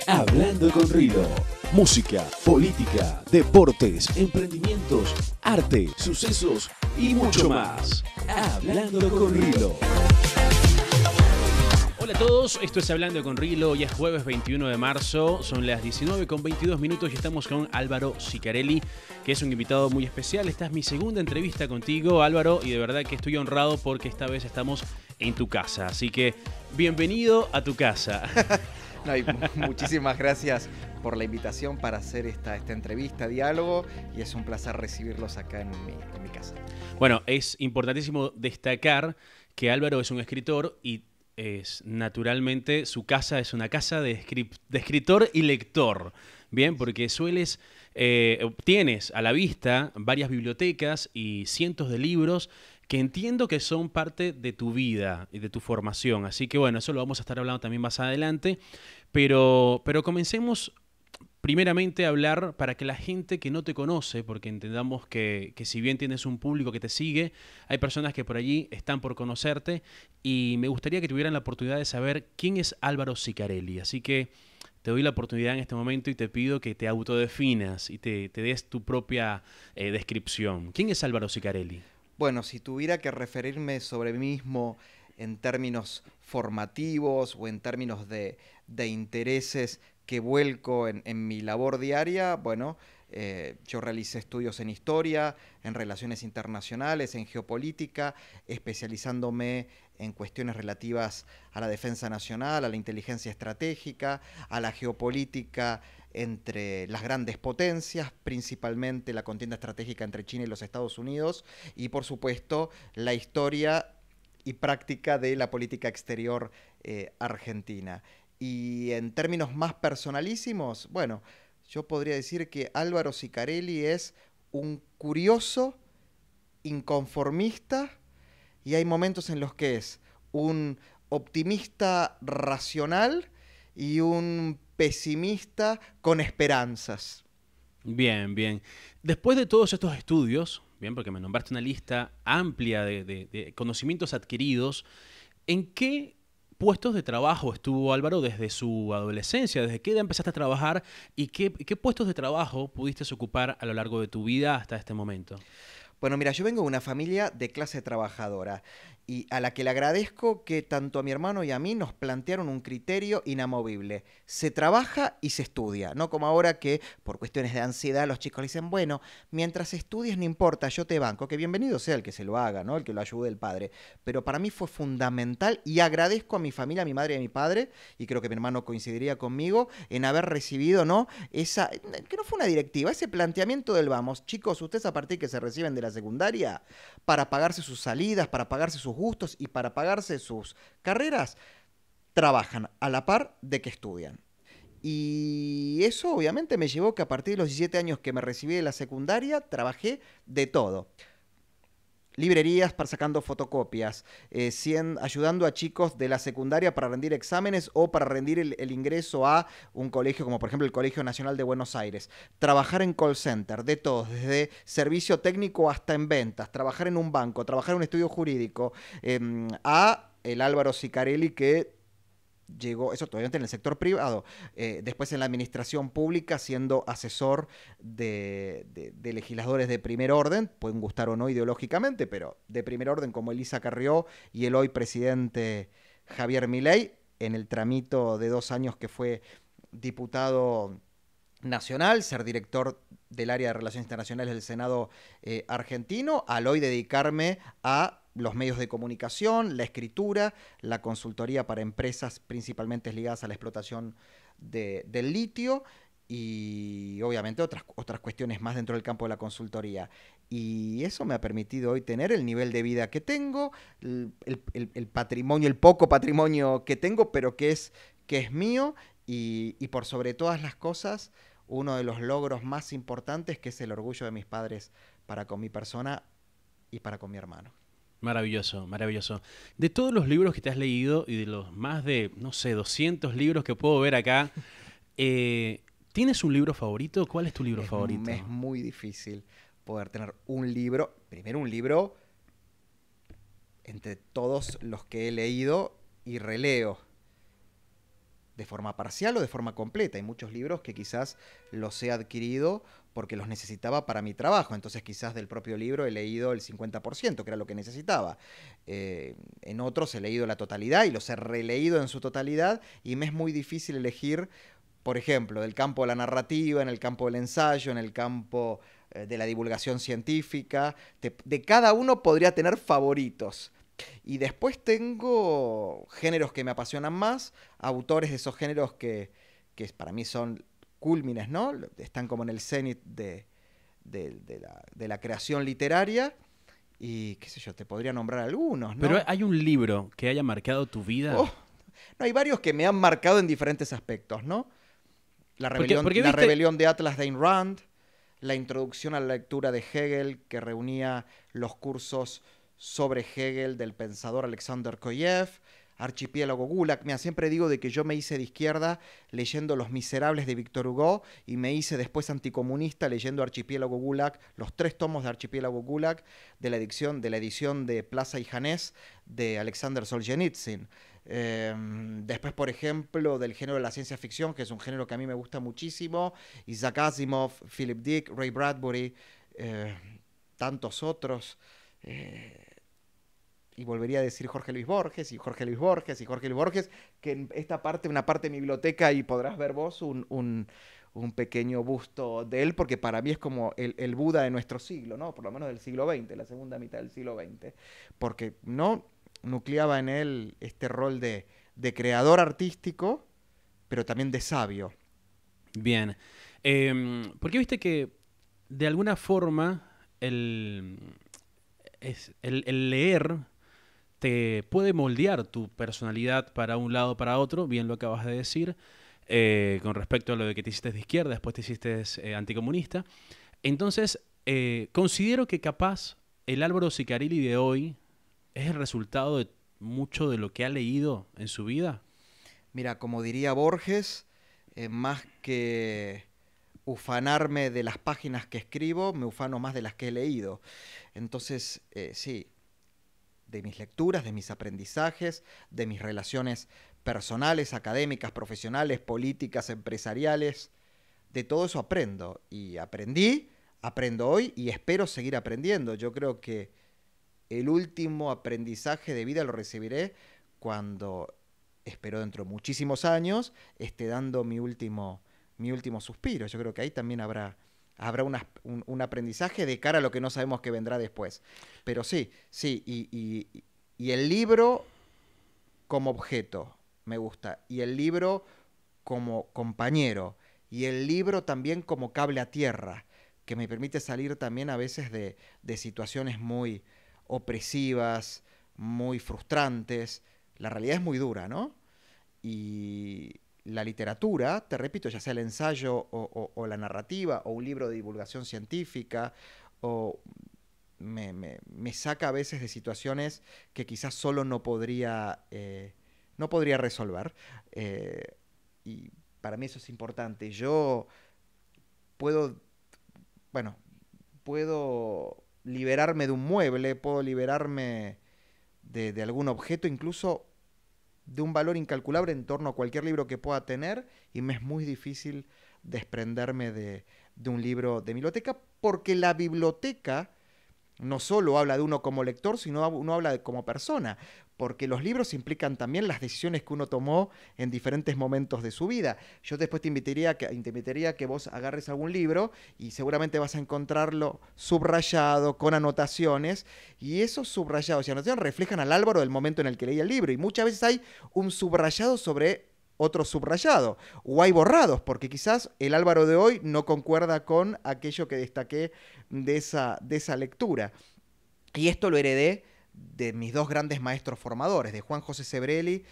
Hablando con Rilo. Música, política, deportes, emprendimientos, arte, sucesos y mucho más. Hablando con Rilo. Hola a todos, esto es Hablando con Rilo, ya es jueves 21 de marzo, son las 19:22 y estamos con Álvaro Sicarelli, que es un invitado muy especial. Esta es mi segunda entrevista contigo, Álvaro, y de verdad que estoy honrado porque esta vez estamos en tu casa, así que bienvenido a tu casa. No, y muchísimas gracias por la invitación para hacer esta entrevista, diálogo, y es un placer recibirlos acá en mi casa. Bueno, es importantísimo destacar que Álvaro es un escritor y naturalmente su casa es una casa de escritor y lector, bien, porque tienes a la vista varias bibliotecas y cientos de libros que entiendo que son parte de tu vida y de tu formación, así que bueno, eso lo vamos a estar hablando también más adelante, pero comencemos primeramente a hablar para que la gente que no te conoce, porque entendamos que si bien tienes un público que te sigue, hay personas que por allí están por conocerte y me gustaría que tuvieran la oportunidad de saber quién es Álvaro Sicarelli. Así que te doy la oportunidad en este momento y te pido que te autodefinas y te des tu propia descripción. ¿Quién es Álvaro Sicarelli? Bueno, si tuviera que referirme sobre mí mismo en términos formativos o en términos de intereses que vuelco en mi labor diaria, bueno, yo realicé estudios en historia, en relaciones internacionales, en geopolítica, especializándome en cuestiones relativas a la defensa nacional, a la inteligencia estratégica, a la geopolítica entre las grandes potencias, principalmente la contienda estratégica entre China y los Estados Unidos, y por supuesto la historia y práctica de la política exterior argentina. Y en términos más personalísimos, bueno, yo podría decir que Álvaro Sicarelli es un curioso, inconformista, y hay momentos en los que es un optimista racional y un pesimista con esperanzas. Bien, bien. Después de todos estos estudios, bien, porque me nombraste una lista amplia de conocimientos adquiridos, ¿en qué puestos de trabajo estuvo Álvaro desde su adolescencia? ¿Desde qué edad empezaste a trabajar y qué puestos de trabajo pudiste ocupar a lo largo de tu vida hasta este momento? Bueno, mira, yo vengo de una familia de clase trabajadora y a la que le agradezco que tanto a mi hermano y a mí nos plantearon un criterio inamovible. Se trabaja y se estudia, no como ahora que por cuestiones de ansiedad los chicos le dicen, bueno, mientras estudies no importa, yo te banco, que bienvenido sea el que se lo haga, ¿no? El que lo ayude el padre. Pero para mí fue fundamental y agradezco a mi familia, a mi madre y a mi padre, y creo que mi hermano coincidiría conmigo, en haber recibido, ¿no? Esa, que no fue una directiva, ese planteamiento del vamos, chicos, ustedes a partir que se reciben de la secundaria, para pagarse sus salidas, para pagarse sus gustos y para pagarse sus carreras, trabajan a la par de que estudian. Y eso obviamente me llevó que a partir de los 17 años que me recibí de la secundaria, trabajé de todo. Librerías para sacando fotocopias, ayudando a chicos de la secundaria para rendir exámenes o para rendir el ingreso a un colegio como por ejemplo el Colegio Nacional de Buenos Aires. Trabajar en call center, de todo, desde servicio técnico hasta en ventas, trabajar en un banco, trabajar en un estudio jurídico, a el Álvaro Sicarelli que llegó, eso todavía en el sector privado, después en la administración pública siendo asesor de legisladores de primer orden, pueden gustar o no ideológicamente, pero de primer orden como Elisa Carrió y el hoy presidente Javier Milei, en el tramito de 2 años que fue diputado nacional, ser director del área de Relaciones Internacionales del Senado argentino, al hoy dedicarme a los medios de comunicación, la escritura, la consultoría para empresas principalmente ligadas a la explotación del litio y obviamente otras cuestiones más dentro del campo de la consultoría. Y eso me ha permitido hoy tener el nivel de vida que tengo, el patrimonio, el poco patrimonio que tengo, pero que es mío y por sobre todas las cosas, uno de los logros más importantes que es el orgullo de mis padres para con mi persona y para con mi hermano. Maravilloso, maravilloso. De todos los libros que te has leído y de los más de, no sé, 200 libros que puedo ver acá, ¿tienes un libro favorito? ¿Cuál es tu libro favorito? Es muy difícil poder tener un libro, primero un libro entre todos los que he leído y releo. de forma parcial o de forma completa. Hay muchos libros que quizás los he adquirido porque los necesitaba para mi trabajo. Entonces quizás del propio libro he leído el 50%, que era lo que necesitaba. En otros he leído la totalidad y los he releído en su totalidad y me es muy difícil elegir, por ejemplo, del campo de la narrativa, en el campo del ensayo, en el campo de la divulgación científica. De cada uno podría tener favoritos. Y después tengo géneros que me apasionan más, autores de esos géneros que para mí son cúlmines, ¿no? Están como en el cenit de la creación literaria. Y qué sé yo, te podría nombrar algunos, ¿no? Pero ¿hay un libro que haya marcado tu vida? Oh, no, hay varios que me han marcado en diferentes aspectos, ¿no? La rebelión, porque la viste... rebelión de Atlas de Ayn Rand, la introducción a la lectura de Hegel, que reunía los cursos sobre Hegel del pensador Alexander Koyev, Archipiélago Gulag. Mira, siempre digo de que yo me hice de izquierda leyendo Los Miserables de Víctor Hugo y me hice después anticomunista leyendo Archipiélago Gulag, los 3 tomos de Archipiélago Gulag de la edición de Plaza y Janés de Alexander Solzhenitsyn. Después, por ejemplo, del género de la ciencia ficción, que es un género que a mí me gusta muchísimo, Isaac Asimov, Philip Dick, Ray Bradbury, tantos otros. Y volvería a decir Jorge Luis Borges, y Jorge Luis Borges, y Jorge Luis Borges, que en esta parte, una parte de mi biblioteca, y podrás ver vos un pequeño busto de él, porque para mí es como el Buda de nuestro siglo, ¿no? Por lo menos del siglo XX, la segunda mitad del siglo XX. Porque no nucleaba en él este rol de creador artístico, pero también de sabio. Bien. Porque viste que de alguna forma el leer te puede moldear tu personalidad para un lado o para otro, bien lo acabas de decir, con respecto a lo de que te hiciste de izquierda, después te hiciste anticomunista. Entonces, considero que capaz el Álvaro Zicarilli de hoy es el resultado de mucho de lo que ha leído en su vida. Mira, como diría Borges, más que ufanarme de las páginas que escribo, me ufano más de las que he leído. Entonces, sí, de mis lecturas, de mis aprendizajes, de mis relaciones personales, académicas, profesionales, políticas, empresariales, de todo eso aprendo. Y aprendo hoy y espero seguir aprendiendo. Yo creo que el último aprendizaje de vida lo recibiré cuando, espero dentro de muchísimos años, esté dando mi último suspiro. Yo creo que ahí también habrá un aprendizaje de cara a lo que no sabemos que vendrá después. Pero sí, y el libro como objeto me gusta, y el libro como compañero, y el libro también como cable a tierra, que me permite salir también a veces de situaciones muy opresivas, muy frustrantes. La realidad es muy dura, ¿no? Y la literatura, te repito, ya sea el ensayo o la narrativa o un libro de divulgación científica, o me saca a veces de situaciones que quizás solo no podría resolver. Y para mí eso es importante. Yo puedo liberarme de un mueble, puedo liberarme de algún objeto, incluso de un valor incalculable en torno a cualquier libro que pueda tener, y me es muy difícil desprenderme de un libro de biblioteca, porque la biblioteca no solo habla de uno como lector, sino uno habla como persona, porque los libros implican también las decisiones que uno tomó en diferentes momentos de su vida. Yo después te invitaría a que vos agarres algún libro y seguramente vas a encontrarlo subrayado, con anotaciones, y esos subrayados y anotaciones reflejan al Álvaro del momento en el que leía el libro, y muchas veces hay un subrayado sobre otro subrayado, o hay borrados, porque quizás el Álvaro de hoy no concuerda con aquello que destaqué de esa lectura. Y esto lo heredé de mis dos grandes maestros formadores, de Juan José Sebrelli,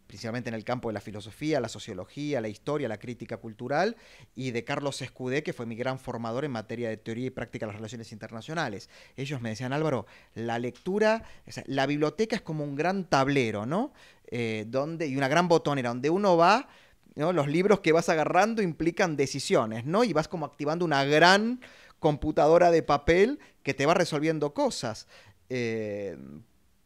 principalmente en el campo de la filosofía, la sociología, la historia, la crítica cultural, y de Carlos Escudé, que fue mi gran formador en materia de teoría y práctica de las relaciones internacionales. Ellos me decían: Álvaro, la lectura, o sea, la biblioteca es como un gran tablero, ¿no? Y una gran botonera, donde uno va, ¿no? Los libros que vas agarrando implican decisiones, ¿no? Y vas como activando una gran computadora de papel que te va resolviendo cosas.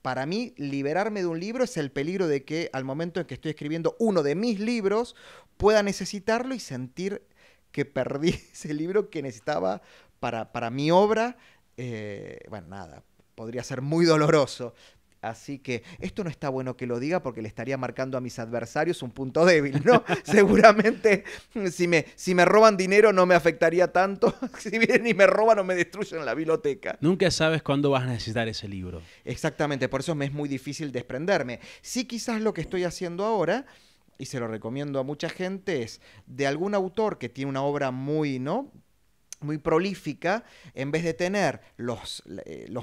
para mí, liberarme de un libro es el peligro de que al momento en que estoy escribiendo uno de mis libros, pueda necesitarlo y sentir que perdí ese libro que necesitaba para mi obra. Bueno, nada, podría ser muy doloroso. Así que esto no está bueno que lo diga porque le estaría marcando a mis adversarios un punto débil, ¿no? Seguramente si me roban dinero no me afectaría tanto. Si vienen y me roban o me destruyen la biblioteca. Nunca sabes cuándo vas a necesitar ese libro. Exactamente, por eso me es muy difícil desprenderme. Sí, quizás lo que estoy haciendo ahora, y se lo recomiendo a mucha gente, es de algún autor que tiene una obra muy, ¿no?, muy prolífica, en vez de tener los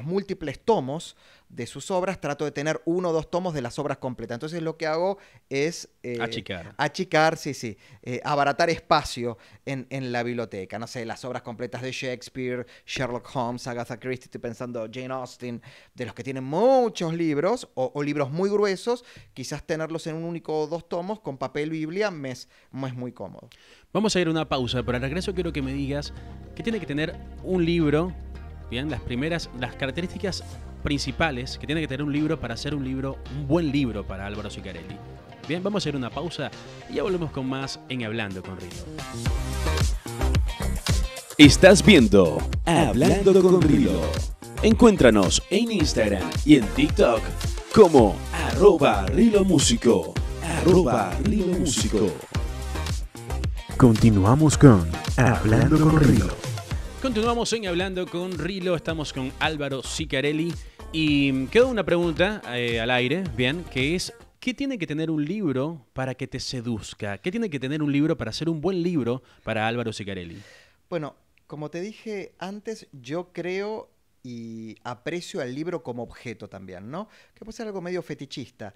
múltiples tomos de sus obras, trato de tener 1 o 2 tomos de las obras completas. Entonces lo que hago es achicar, sí, abaratar espacio en la biblioteca. No sé, las obras completas de Shakespeare, Sherlock Holmes, Agatha Christie, estoy pensando Jane Austen, de los que tienen muchos libros o libros muy gruesos, quizás tenerlos en un único o 2 tomos con papel Biblia me es muy cómodo. Vamos a ir a una pausa, pero al regreso quiero que me digas qué tiene que tener un libro, bien, las características principales que tiene que tener un libro para ser un buen libro para Álvaro Sicarelli. Bien, vamos a ir a una pausa y ya volvemos con más en Hablando con Rilo. Estás viendo Hablando con Rilo. Encuéntranos en Instagram y en TikTok como @RiloMúsico. @RiloMúsico. Continuamos con Hablando con Rilo. Continuamos en Hablando con Rilo, estamos con Álvaro Sicarelli y quedó una pregunta al aire, bien, que es ¿qué tiene que tener un libro para que te seduzca? ¿Qué tiene que tener un libro para ser un buen libro para Álvaro Sicarelli? Bueno, como te dije antes, yo creo y aprecio al libro como objeto también, ¿no? Que puede ser algo medio fetichista,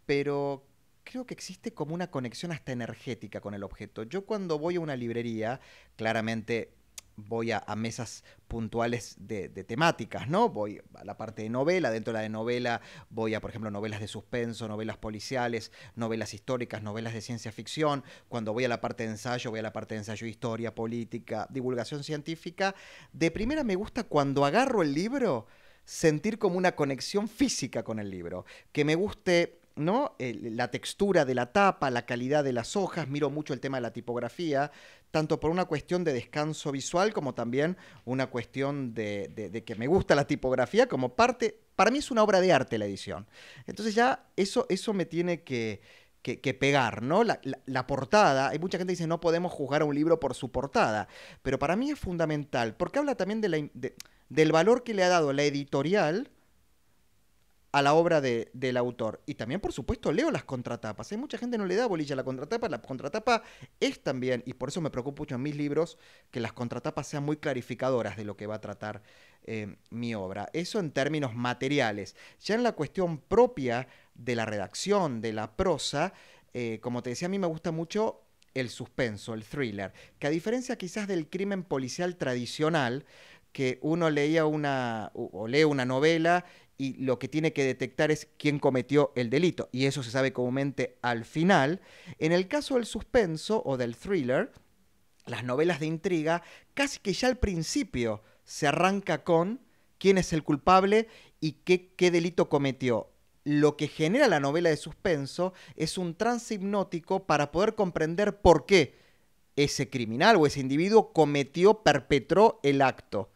pero creo que existe como una conexión hasta energética con el objeto. Yo cuando voy a una librería, claramente voy a mesas puntuales de temáticas, ¿no? Voy a la parte de novela, dentro de la de novela voy a, por ejemplo, novelas de suspenso, novelas policiales, novelas históricas, novelas de ciencia ficción. Cuando voy a la parte de ensayo, voy a la parte de ensayo, historia, política, divulgación científica. De primera me gusta cuando agarro el libro sentir como una conexión física con el libro, que me guste, ¿no? La textura de la tapa, la calidad de las hojas, miro mucho el tema de la tipografía, tanto por una cuestión de descanso visual como también una cuestión de que me gusta la tipografía como parte, para mí es una obra de arte la edición. Entonces ya eso me tiene que pegar, ¿no? La portada, hay mucha gente que dice no podemos juzgar a un libro por su portada, pero para mí es fundamental, porque habla también del valor que le ha dado la editorial a la obra del autor. Y también, por supuesto, leo las contratapas. Hay mucha gente que no le da bolilla a la contratapa es también, y por eso me preocupa mucho en mis libros, que las contratapas sean muy clarificadoras de lo que va a tratar mi obra. Eso en términos materiales. Ya en la cuestión propia de la redacción, de la prosa, como te decía, a mí me gusta mucho el suspenso, el thriller, que a diferencia quizás del crimen policial tradicional, que uno lee una novela y lo que tiene que detectar es quién cometió el delito, y eso se sabe comúnmente al final. En el caso del suspenso o del thriller, las novelas de intriga, casi que ya al principio se arranca con quién es el culpable y qué delito cometió. Lo que genera la novela de suspenso es un trance hipnótico para poder comprender por qué ese criminal o ese individuo perpetró el acto.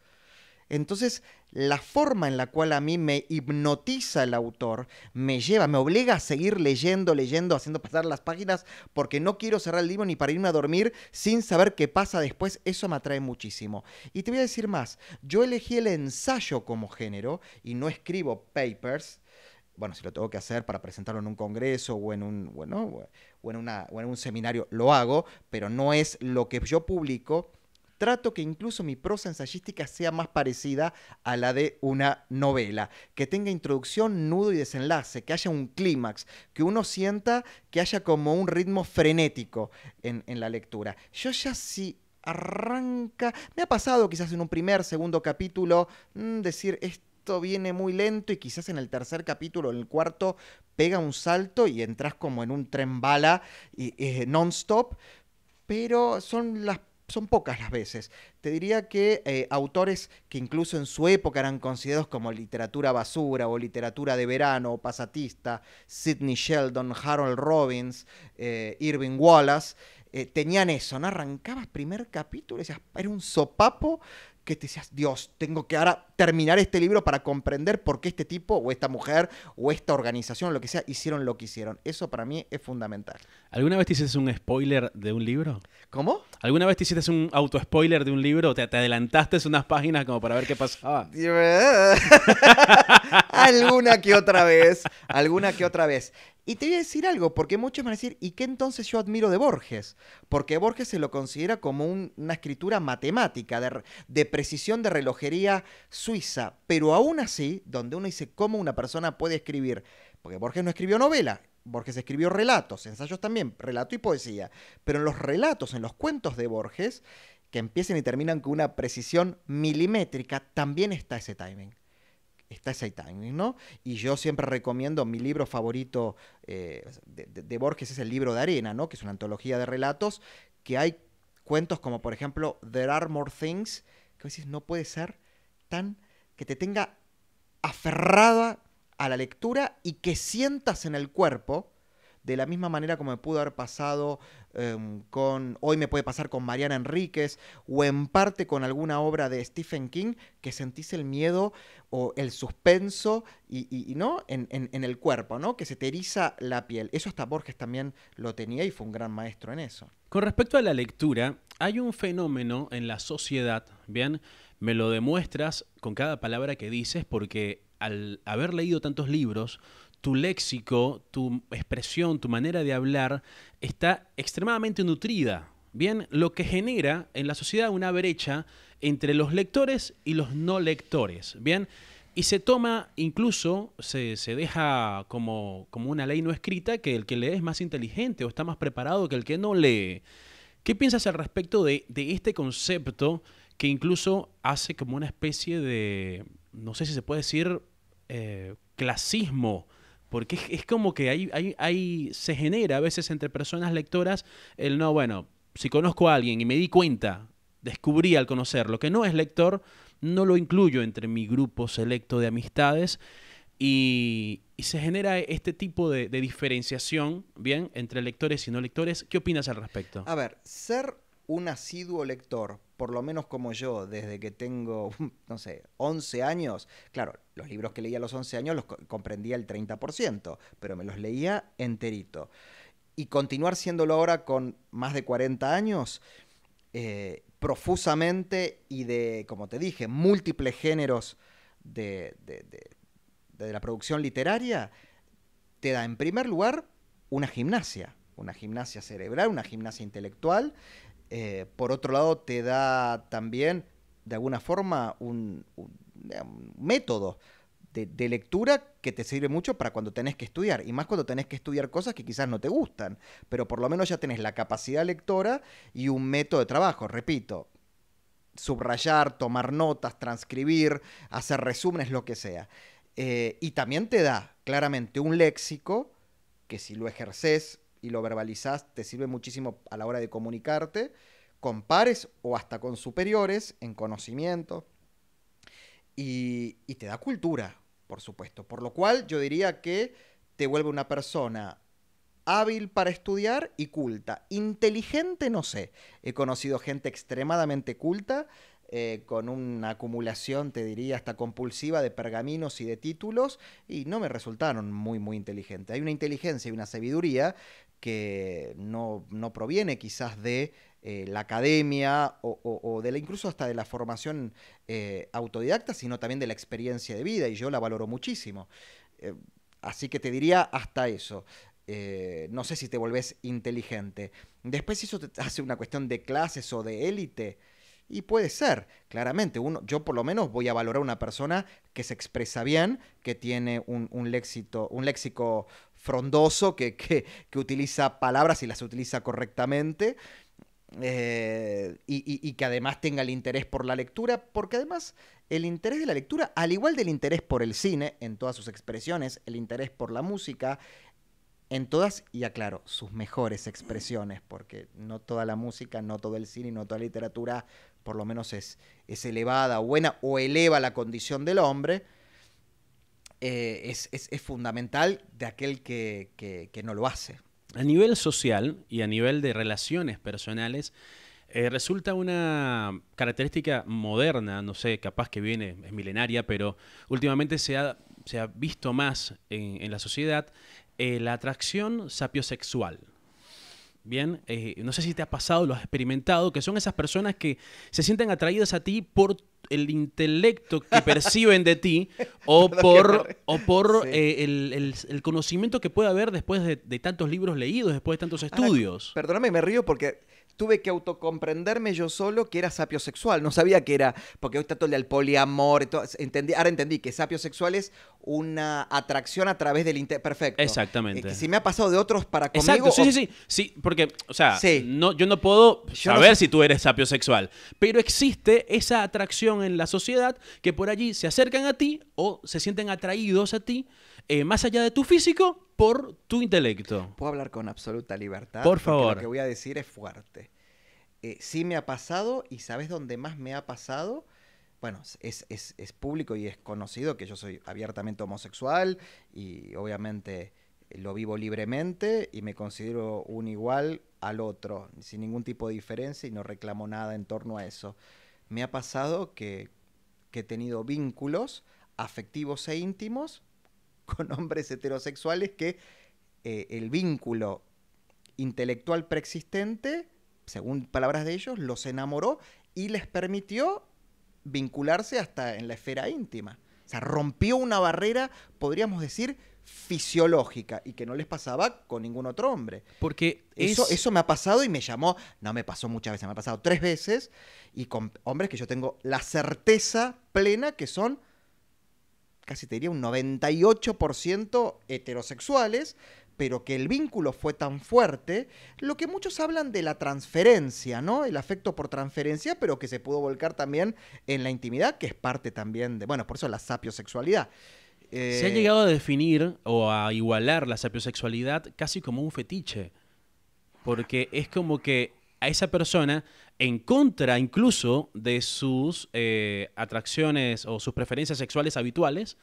Entonces, la forma en la cual a mí me hipnotiza el autor, me obliga a seguir leyendo, haciendo pasar las páginas, porque no quiero cerrar el libro ni para irme a dormir sin saber qué pasa después. Eso me atrae muchísimo. Y te voy a decir más, yo elegí el ensayo como género y no escribo papers. Bueno, si lo tengo que hacer para presentarlo en un congreso o en un seminario, lo hago, pero no es lo que yo publico. Trato que incluso mi prosa ensayística sea más parecida a la de una novela, que tenga introducción, nudo y desenlace, que haya un clímax, que uno sienta que haya como un ritmo frenético en la lectura. Yo ya sí arranca, me ha pasado quizás en un segundo capítulo, decir esto viene muy lento y quizás en el tercer capítulo, en el cuarto, pega un salto y entras como en un tren bala non-stop, pero son son pocas las veces. Te diría que autores que incluso en su época eran considerados como literatura basura o literatura de verano o pasatista, Sidney Sheldon, Harold Robbins, Irving Wallace, tenían eso, ¿no? Arrancabas primer capítulo y decías, era un sopapo que te decías, Dios, tengo que ahora terminar este libro para comprender por qué este tipo o esta mujer o esta organización o lo que sea hicieron lo que hicieron. Eso para mí es fundamental. ¿Alguna vez te hiciste un spoiler de un libro? ¿Cómo? ¿Alguna vez te hiciste un auto-spoiler de un libro? ¿Te adelantaste unas páginas como para ver qué pasaba? Alguna que otra vez, alguna que otra vez. Y te voy a decir algo, porque muchos van a decir, ¿y qué entonces yo admiro de Borges? Porque Borges se lo considera como una escritura matemática, de precisión de relojería suiza. Pero aún así, donde uno dice cómo una persona puede escribir, porque Borges no escribió novela, Borges escribió relatos, ensayos también, relato y poesía. Pero en los relatos, en los cuentos de Borges, que empiezan y terminan con una precisión milimétrica, también está ese timing. Está ese timing, ¿no? Y yo siempre recomiendo, mi libro favorito de Borges es el Libro de Arena, ¿no? Que es una antología de relatos, que hay cuentos como, por ejemplo, There Are More Things, que decís, no puede ser tan, que te tenga aferrada a la lectura y que sientas en el cuerpo, de la misma manera como me pudo haber pasado hoy me puede pasar con Mariana Enríquez, o en parte con alguna obra de Stephen King, que sentís el miedo o el suspenso y ¿no? en el cuerpo, ¿no? Que se te eriza la piel. Eso hasta Borges también lo tenía y fue un gran maestro en eso. Con respecto a la lectura, hay un fenómeno en la sociedad, ¿bien? Me lo demuestras con cada palabra que dices, porque al haber leído tantos libros, tu léxico, tu expresión, tu manera de hablar está extremadamente nutrida. Bien, lo que genera en la sociedad una brecha entre los lectores y los no lectores. Bien, y se toma, incluso se deja como una ley no escrita, que el que lee es más inteligente o está más preparado que el que no lee. ¿Qué piensas al respecto de este concepto que incluso hace como una especie de, no sé si se puede decir, clasismo? Porque es como que se genera a veces entre personas lectoras el no, bueno, si conozco a alguien y me di cuenta, descubrí al conocerlo que no es lector, no lo incluyo entre mi grupo selecto de amistades y se genera este tipo de diferenciación, ¿bien?, entre lectores y no lectores. ¿Qué opinas al respecto? A ver, ser un asiduo lector, por lo menos como yo, desde que tengo, no sé, 11 años, claro, los libros que leía a los 11 años los comprendía el 30%, pero me los leía enterito. Y continuar siéndolo ahora con más de 40 años, profusamente y de, como te dije, múltiples géneros de la producción literaria, te da en primer lugar una gimnasia cerebral, una gimnasia intelectual. Por otro lado, te da también, de alguna forma, un método de lectura que te sirve mucho para cuando tenés que estudiar, y más cuando tenés que estudiar cosas que quizás no te gustan, pero por lo menos ya tenés la capacidad lectora y un método de trabajo, repito, subrayar, tomar notas, transcribir, hacer resúmenes, lo que sea. Y también te da claramente un léxico que si lo ejercés y lo verbalizás, te sirve muchísimo a la hora de comunicarte con pares o hasta con superiores en conocimiento, y te da cultura, por supuesto, por lo cual yo diría que te vuelve una persona hábil para estudiar y culta. Inteligente, no sé. He conocido gente extremadamente culta, con una acumulación, te diría, hasta compulsiva de pergaminos y de títulos, y no me resultaron muy, muy inteligentes. Hay una inteligencia y una sabiduría que no proviene quizás de la academia o de incluso hasta de la formación autodidacta, sino también de la experiencia de vida, y yo la valoro muchísimo. Así que te diría hasta eso. No sé si te volvés inteligente. Después, si eso te hace una cuestión de clases o de élite, y puede ser, claramente. Yo por lo menos voy a valorar a una persona que se expresa bien, que tiene un léxico frondoso, que utiliza palabras y las utiliza correctamente, y que además tenga el interés por la lectura, porque además el interés de la lectura, al igual del interés por el cine, en todas sus expresiones, el interés por la música, en todas, y aclaro, sus mejores expresiones, porque no toda la música, no todo el cine, no toda la literatura, por lo menos es elevada o buena, o eleva la condición del hombre, es fundamental de aquel que no lo hace. A nivel social y a nivel de relaciones personales, resulta una característica moderna, no sé, capaz que es milenaria, pero últimamente se ha visto más en la sociedad la atracción sapiosexual. Bien, no sé si te ha pasado, lo has experimentado, que son esas personas que se sienten atraídas a ti por el intelecto que perciben de ti o por Sí. el conocimiento que puede haber después de tantos libros leídos, después de tantos estudios. Perdóname, me río porque tuve que autocomprenderme yo solo que era sapiosexual. No sabía que era, porque hoy está todo el poliamor. Ahora entendí que sapiosexual es una atracción a través del perfecto. Exactamente. Que si me ha pasado de otros para conmigo. Exacto, sí, porque, o sea, Sí. yo no puedo Yo no saber sé. si tú eres sapiosexual, pero existe esa atracción en la sociedad que por allí se acercan a ti o se sienten atraídos a ti, más allá de tu físico, por tu intelecto. Puedo hablar con absoluta libertad. Por porque favor. Lo que voy a decir es fuerte. Sí me ha pasado, y ¿sabes dónde más me ha pasado? Bueno, es público y es conocido que yo soy abiertamente homosexual y obviamente lo vivo libremente y me considero un igual al otro, sin ningún tipo de diferencia, y no reclamo nada en torno a eso. Me ha pasado que he tenido vínculos afectivos e íntimos con hombres heterosexuales que el vínculo intelectual preexistente, según palabras de ellos, los enamoró y les permitió vincularse hasta en la esfera íntima. O sea, rompió una barrera, podríamos decir, fisiológica, y que no les pasaba con ningún otro hombre. Porque Eso me ha pasado y me llamó, no me pasó muchas veces, me ha pasado 3 veces, y con hombres que yo tengo la certeza plena que son, casi te diría, un 98% heterosexuales, pero que el vínculo fue tan fuerte, lo que muchos hablan de la transferencia, ¿no? El afecto por transferencia, pero que se pudo volcar también en la intimidad, que es parte también de, bueno, por eso la sapiosexualidad. se ha llegado a definir o a igualar la sapiosexualidad casi como un fetiche. Porque es como que a esa persona, en contra incluso de sus atracciones o sus preferencias sexuales habituales,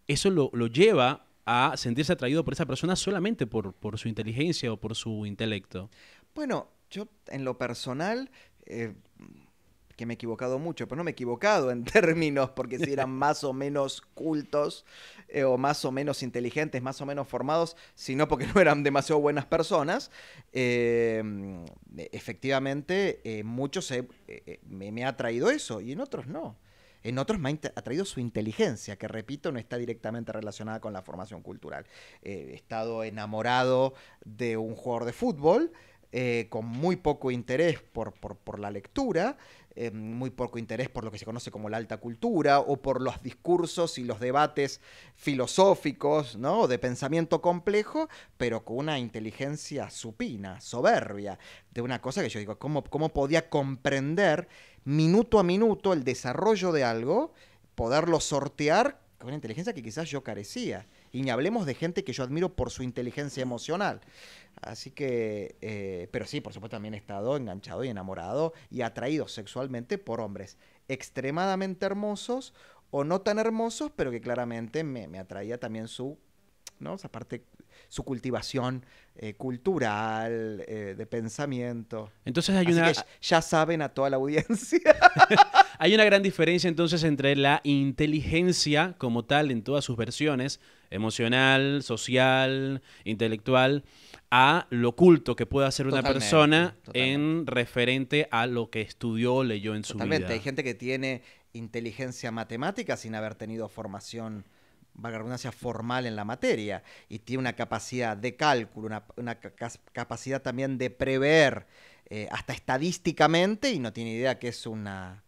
eso lo lleva a sentirse atraído por esa persona solamente por su inteligencia o por su intelecto. Bueno, yo en lo personal, que me he equivocado mucho, pero no me he equivocado en términos porque si eran más o menos cultos o más o menos inteligentes, más o menos formados, sino porque no eran demasiado buenas personas. Efectivamente, muchos me ha traído eso y en otros no. En otros me ha atraído su inteligencia, que repito, no está directamente relacionada con la formación cultural. He estado enamorado de un jugador de fútbol con muy poco interés por la lectura, muy poco interés por lo que se conoce como la alta cultura o por los discursos y los debates filosóficos, ¿no? De pensamiento complejo, pero con una inteligencia supina, soberbia, de una cosa que yo digo, ¿cómo podía comprender minuto a minuto el desarrollo de algo, poderlo sortear con una inteligencia que quizás yo carecía? Y ni hablemos de gente que yo admiro por su inteligencia emocional. Así que, pero sí, por supuesto, también he estado enganchado y enamorado y atraído sexualmente por hombres extremadamente hermosos o no tan hermosos, pero que claramente me atraía también ¿no? Esa parte, su cultivación cultural, de pensamiento. Entonces hay Así una... que ya saben a toda la audiencia. Hay una gran diferencia entonces entre la inteligencia como tal en todas sus versiones, emocional, social, intelectual, a lo culto que puede hacer una Totalmente, persona totalmente. en referente a lo que estudió o leyó en su Totalmente. vida. Hay gente que tiene inteligencia matemática sin haber tenido formación, valga la redundancia, formal en la materia, y tiene una capacidad de cálculo, una capacidad también de prever hasta estadísticamente, y no tiene idea que es una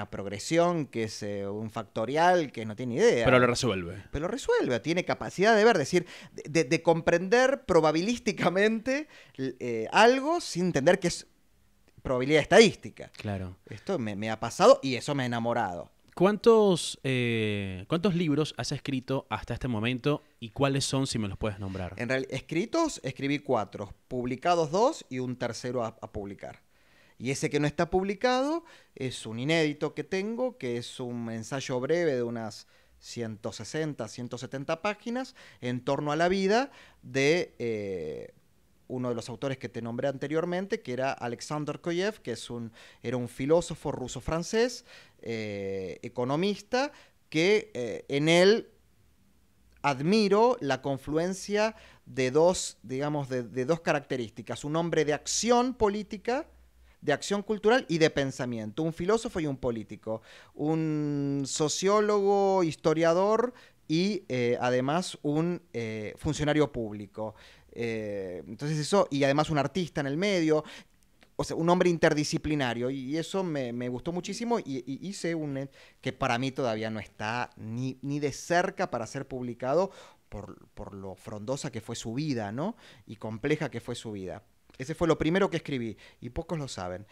progresión, que es un factorial, que no tiene idea. Pero lo resuelve. Pero lo resuelve, tiene capacidad de ver, decir, de comprender probabilísticamente algo sin entender que es probabilidad estadística. Claro. Esto me ha pasado y eso me ha enamorado. ¿Cuántos libros has escrito hasta este momento ¿Y cuáles son, si me los puedes nombrar? En realidad, escritos, escribí 4, publicados 2 y un tercero a publicar. Y ese que no está publicado es un inédito que tengo, que es un ensayo breve de unas 160, 170 páginas en torno a la vida de uno de los autores que te nombré anteriormente, que era Alexander Koyev, que era un filósofo ruso-francés, economista, que en él admiro la confluencia de dos, digamos, de dos características. Un hombre de acción política, de acción cultural y de pensamiento. Un filósofo y un político. Un sociólogo, historiador y además un funcionario público. Entonces eso, y además un artista en el medio. O sea, un hombre interdisciplinario, y eso me gustó muchísimo, y hice que para mí todavía no está ni de cerca para ser publicado por lo frondosa que fue su vida, ¿no? Y compleja que fue su vida. Ese fue lo primero que escribí, y pocos lo saben.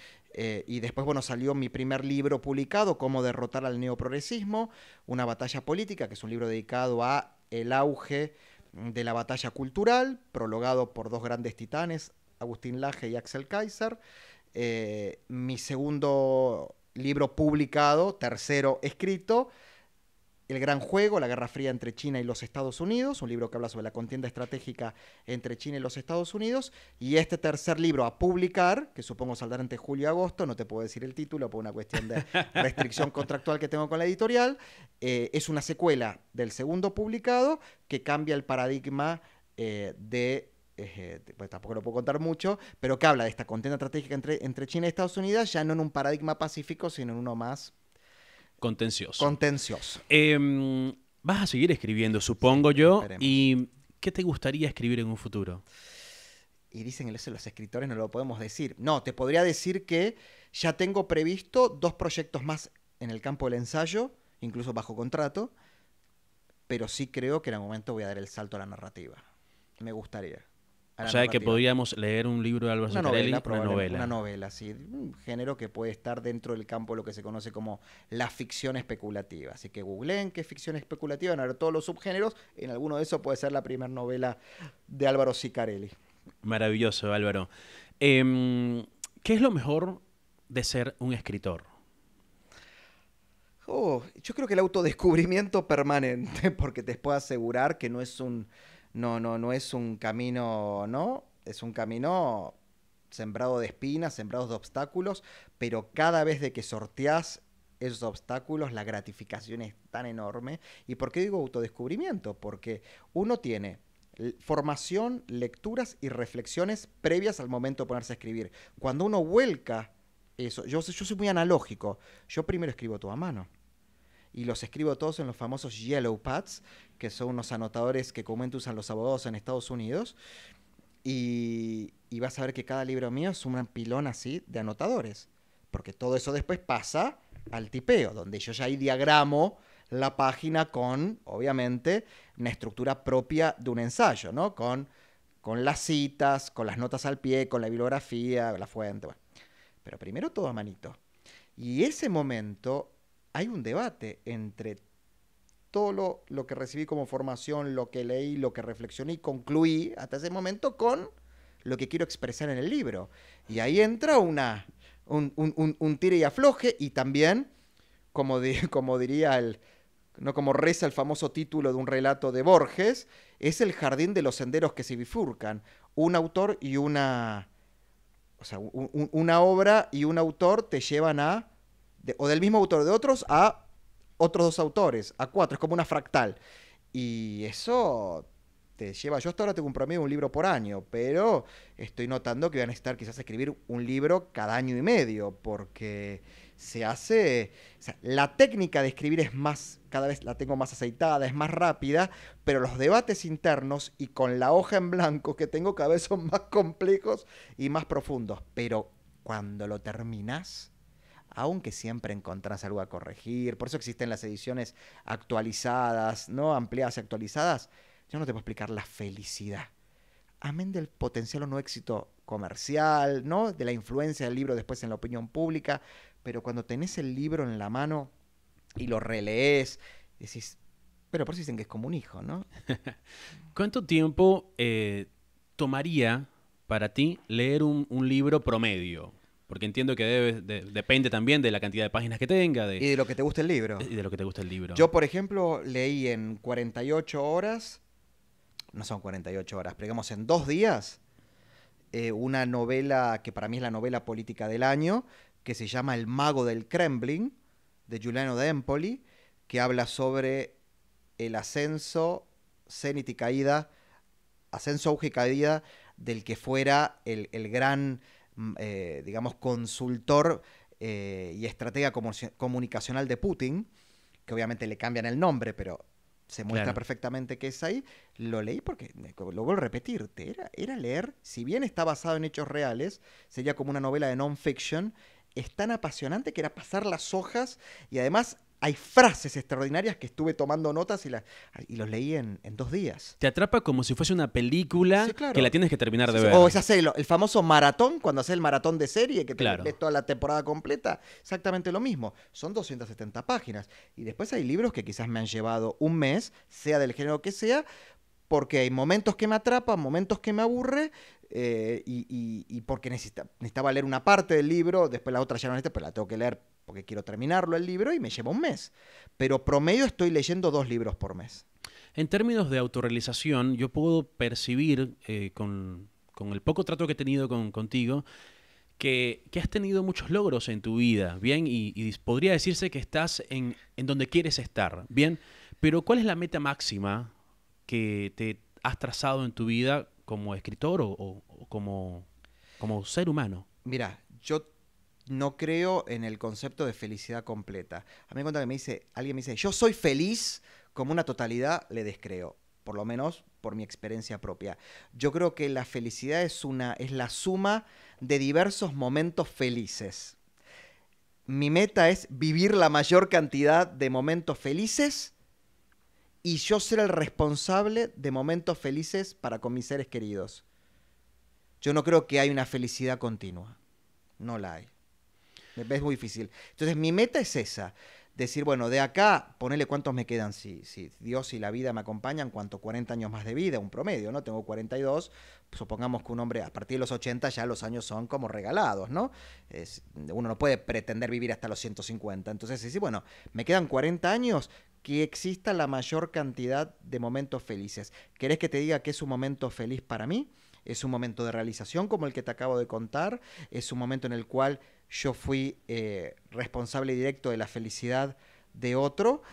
Y después, bueno, salió mi primer libro publicado, Cómo derrotar al neoprogresismo, una batalla política, que es un libro dedicado a el auge de la batalla cultural, prologado por dos grandes titanes, Agustín Laje y Axel Kaiser. Mi segundo libro publicado, tercero escrito, El Gran Juego, la Guerra Fría entre China y los Estados Unidos, un libro que habla sobre la contienda estratégica entre China y los Estados Unidos. Y este tercer libro a publicar, que supongo saldrá entre julio y agosto, no te puedo decir el título por una cuestión de restricción contractual que tengo con la editorial, es una secuela del segundo publicado que cambia el paradigma pues tampoco lo puedo contar mucho, pero que habla de esta contienda estratégica entre China y Estados Unidos, ya no en un paradigma pacífico, sino en uno más Contencioso. Vas a seguir escribiendo, supongo yo. esperemos. ¿Y qué te gustaría escribir en un futuro? Y dicen que eso los escritores no lo podemos decir. No, te podría decir que ya tengo previsto 2 proyectos más en el campo del ensayo, incluso bajo contrato, pero sí creo que en algún momento voy a dar el salto a la narrativa. Me gustaría. O sea, que podríamos leer un libro de Álvaro Zuccarelli, una novela. Una novela, sí. Un género que puede estar dentro del campo de lo que se conoce como la ficción especulativa. Así que googleen qué es ficción especulativa, van a ver todos los subgéneros. En alguno de esos puede ser la primera novela de Álvaro Zuccarelli. Maravilloso, Álvaro. ¿Qué es lo mejor de ser un escritor? Yo creo que el autodescubrimiento permanente, porque te puedo asegurar que no es un camino, ¿no? Es un camino sembrado de espinas, sembrado de obstáculos, pero cada vez de que sorteás esos obstáculos, la gratificación es tan enorme. ¿Y por qué digo autodescubrimiento? Porque uno tiene formación, lecturas y reflexiones previas al momento de ponerse a escribir. Cuando uno vuelca eso, yo soy muy analógico, yo primero escribo todo a mano. Y los escribo todos en los famosos Yellow Pads, que son unos anotadores que comúnmente usan los abogados en Estados Unidos. Y vas a ver que cada libro mío es un pilón así de anotadores. Porque todo eso después pasa al tipeo, donde yo ya ahí diagramo la página con, obviamente, una estructura propia de un ensayo, ¿no? Con las citas, con las notas al pie, con la bibliografía, la fuente. Bueno. Pero primero todo a manito. Y ese momento hay un debate entre todo lo que recibí como formación, lo que leí, lo que reflexioné y concluí hasta ese momento con lo que quiero expresar en el libro. Y ahí entra un tire y afloje, y también, como diría no como reza el famoso título de un relato de Borges, es el jardín de los senderos que se bifurcan. Un autor y una obra y un autor te llevan o del mismo autor de otros a otros 2 autores, a 4, es como una fractal. Y eso te lleva, yo hasta ahora tengo un promedio de un libro por año, pero estoy notando que voy a necesitar quizás escribir un libro cada año y medio, porque se hace, o sea, la técnica de escribir cada vez la tengo más aceitada, es más rápida, pero los debates internos y con la hoja en blanco que tengo cada vez son más complejos y más profundos. Pero cuando lo terminas, aunque siempre encontrás algo a corregir, por eso existen las ediciones actualizadas, ¿no? Ampliadas y actualizadas, yo no te puedo explicar la felicidad. Amén del potencial o no éxito comercial, ¿no? De la influencia del libro después en la opinión pública, pero cuando tenés el libro en la mano y lo relees, decís, Pero por eso dicen que es como un hijo, ¿no? ¿Cuánto tiempo tomaría para ti leer un libro promedio? Porque entiendo que depende también de la cantidad de páginas que tenga Y de lo que te gusta el libro. y de lo que te gusta el libro. Yo, por ejemplo, leí en 48 horas, no son 48 horas, pero digamos en 2 días, una novela que para mí es la novela política del año, que se llama El mago del Kremlin, de Giuliano de Empoli, que habla sobre el ascenso, cenit y caída, ascenso, auge y caída del que fuera el gran, digamos, consultor y estratega comunicacional de Putin, que obviamente le cambian el nombre, pero se muestra Claro. perfectamente que es ahí. Lo leí porque, lo vuelvo a repetirte, era leer, si bien está basado en hechos reales, sería como una novela de non-fiction, es tan apasionante que era pasar las hojas y además hay frases extraordinarias que estuve tomando notas y los leí en 2 días. Te atrapa como si fuese una película Sí, claro. que la tienes que terminar de Sí, ver. o esa serie, el famoso maratón, cuando haces el maratón de serie, que te Claro. ves toda la temporada completa, exactamente lo mismo. Son 270 páginas. Y después hay libros que quizás me han llevado un mes, sea del género que sea, porque hay momentos que me atrapan, momentos que me aburre, y porque necesitaba leer una parte del libro, después la otra ya no necesito, pero la tengo que leer porque quiero terminarlo el libro y me lleva un mes. Pero promedio estoy leyendo 2 libros por mes. En términos de autorrealización, yo puedo percibir con el poco trato que he tenido contigo que has tenido muchos logros en tu vida, ¿bien? Y podría decirse que estás en donde quieres estar, ¿bien? Pero ¿cuál es la meta máxima que te has trazado en tu vida como escritor o como ser humano? Mira, yo no creo en el concepto de felicidad completa. A mí me cuenta que alguien me dice, yo soy feliz como una totalidad, le descreo. Por lo menos por mi experiencia propia. Yo creo que la felicidad es la suma de diversos momentos felices. Mi meta es vivir la mayor cantidad de momentos felices y yo ser el responsable de momentos felices para con mis seres queridos. Yo no creo que hay una felicidad continua. No la hay. Es muy difícil. Entonces mi meta es esa. Decir, bueno, de acá, ponele cuántos me quedan, si Dios y la vida me acompañan, cuánto, 40 años más de vida, un promedio, ¿no? Tengo 42, supongamos que un hombre a partir de los 80 ya los años son como regalados, ¿no? Uno no puede pretender vivir hasta los 150. Entonces, decir, bueno, me quedan 40 años, que exista la mayor cantidad de momentos felices. ¿Querés que te diga que es un momento feliz para mí? Es un momento de realización como el que te acabo de contar, es un momento en el cual yo fui responsable directo de la felicidad de otro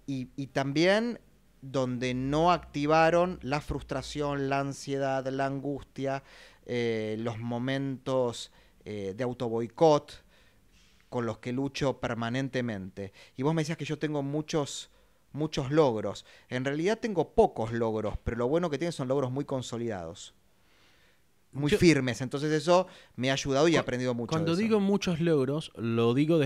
y también donde no activaron la frustración, la ansiedad, la angustia, los momentos de autoboicot con los que lucho permanentemente. Y vos me decías que yo tengo muchos logros. En realidad tengo pocos logros, pero lo bueno que tiene son logros muy consolidados. Muy firmes, entonces eso me ha ayudado y he aprendido mucho. Cuando digo muchos logros, lo digo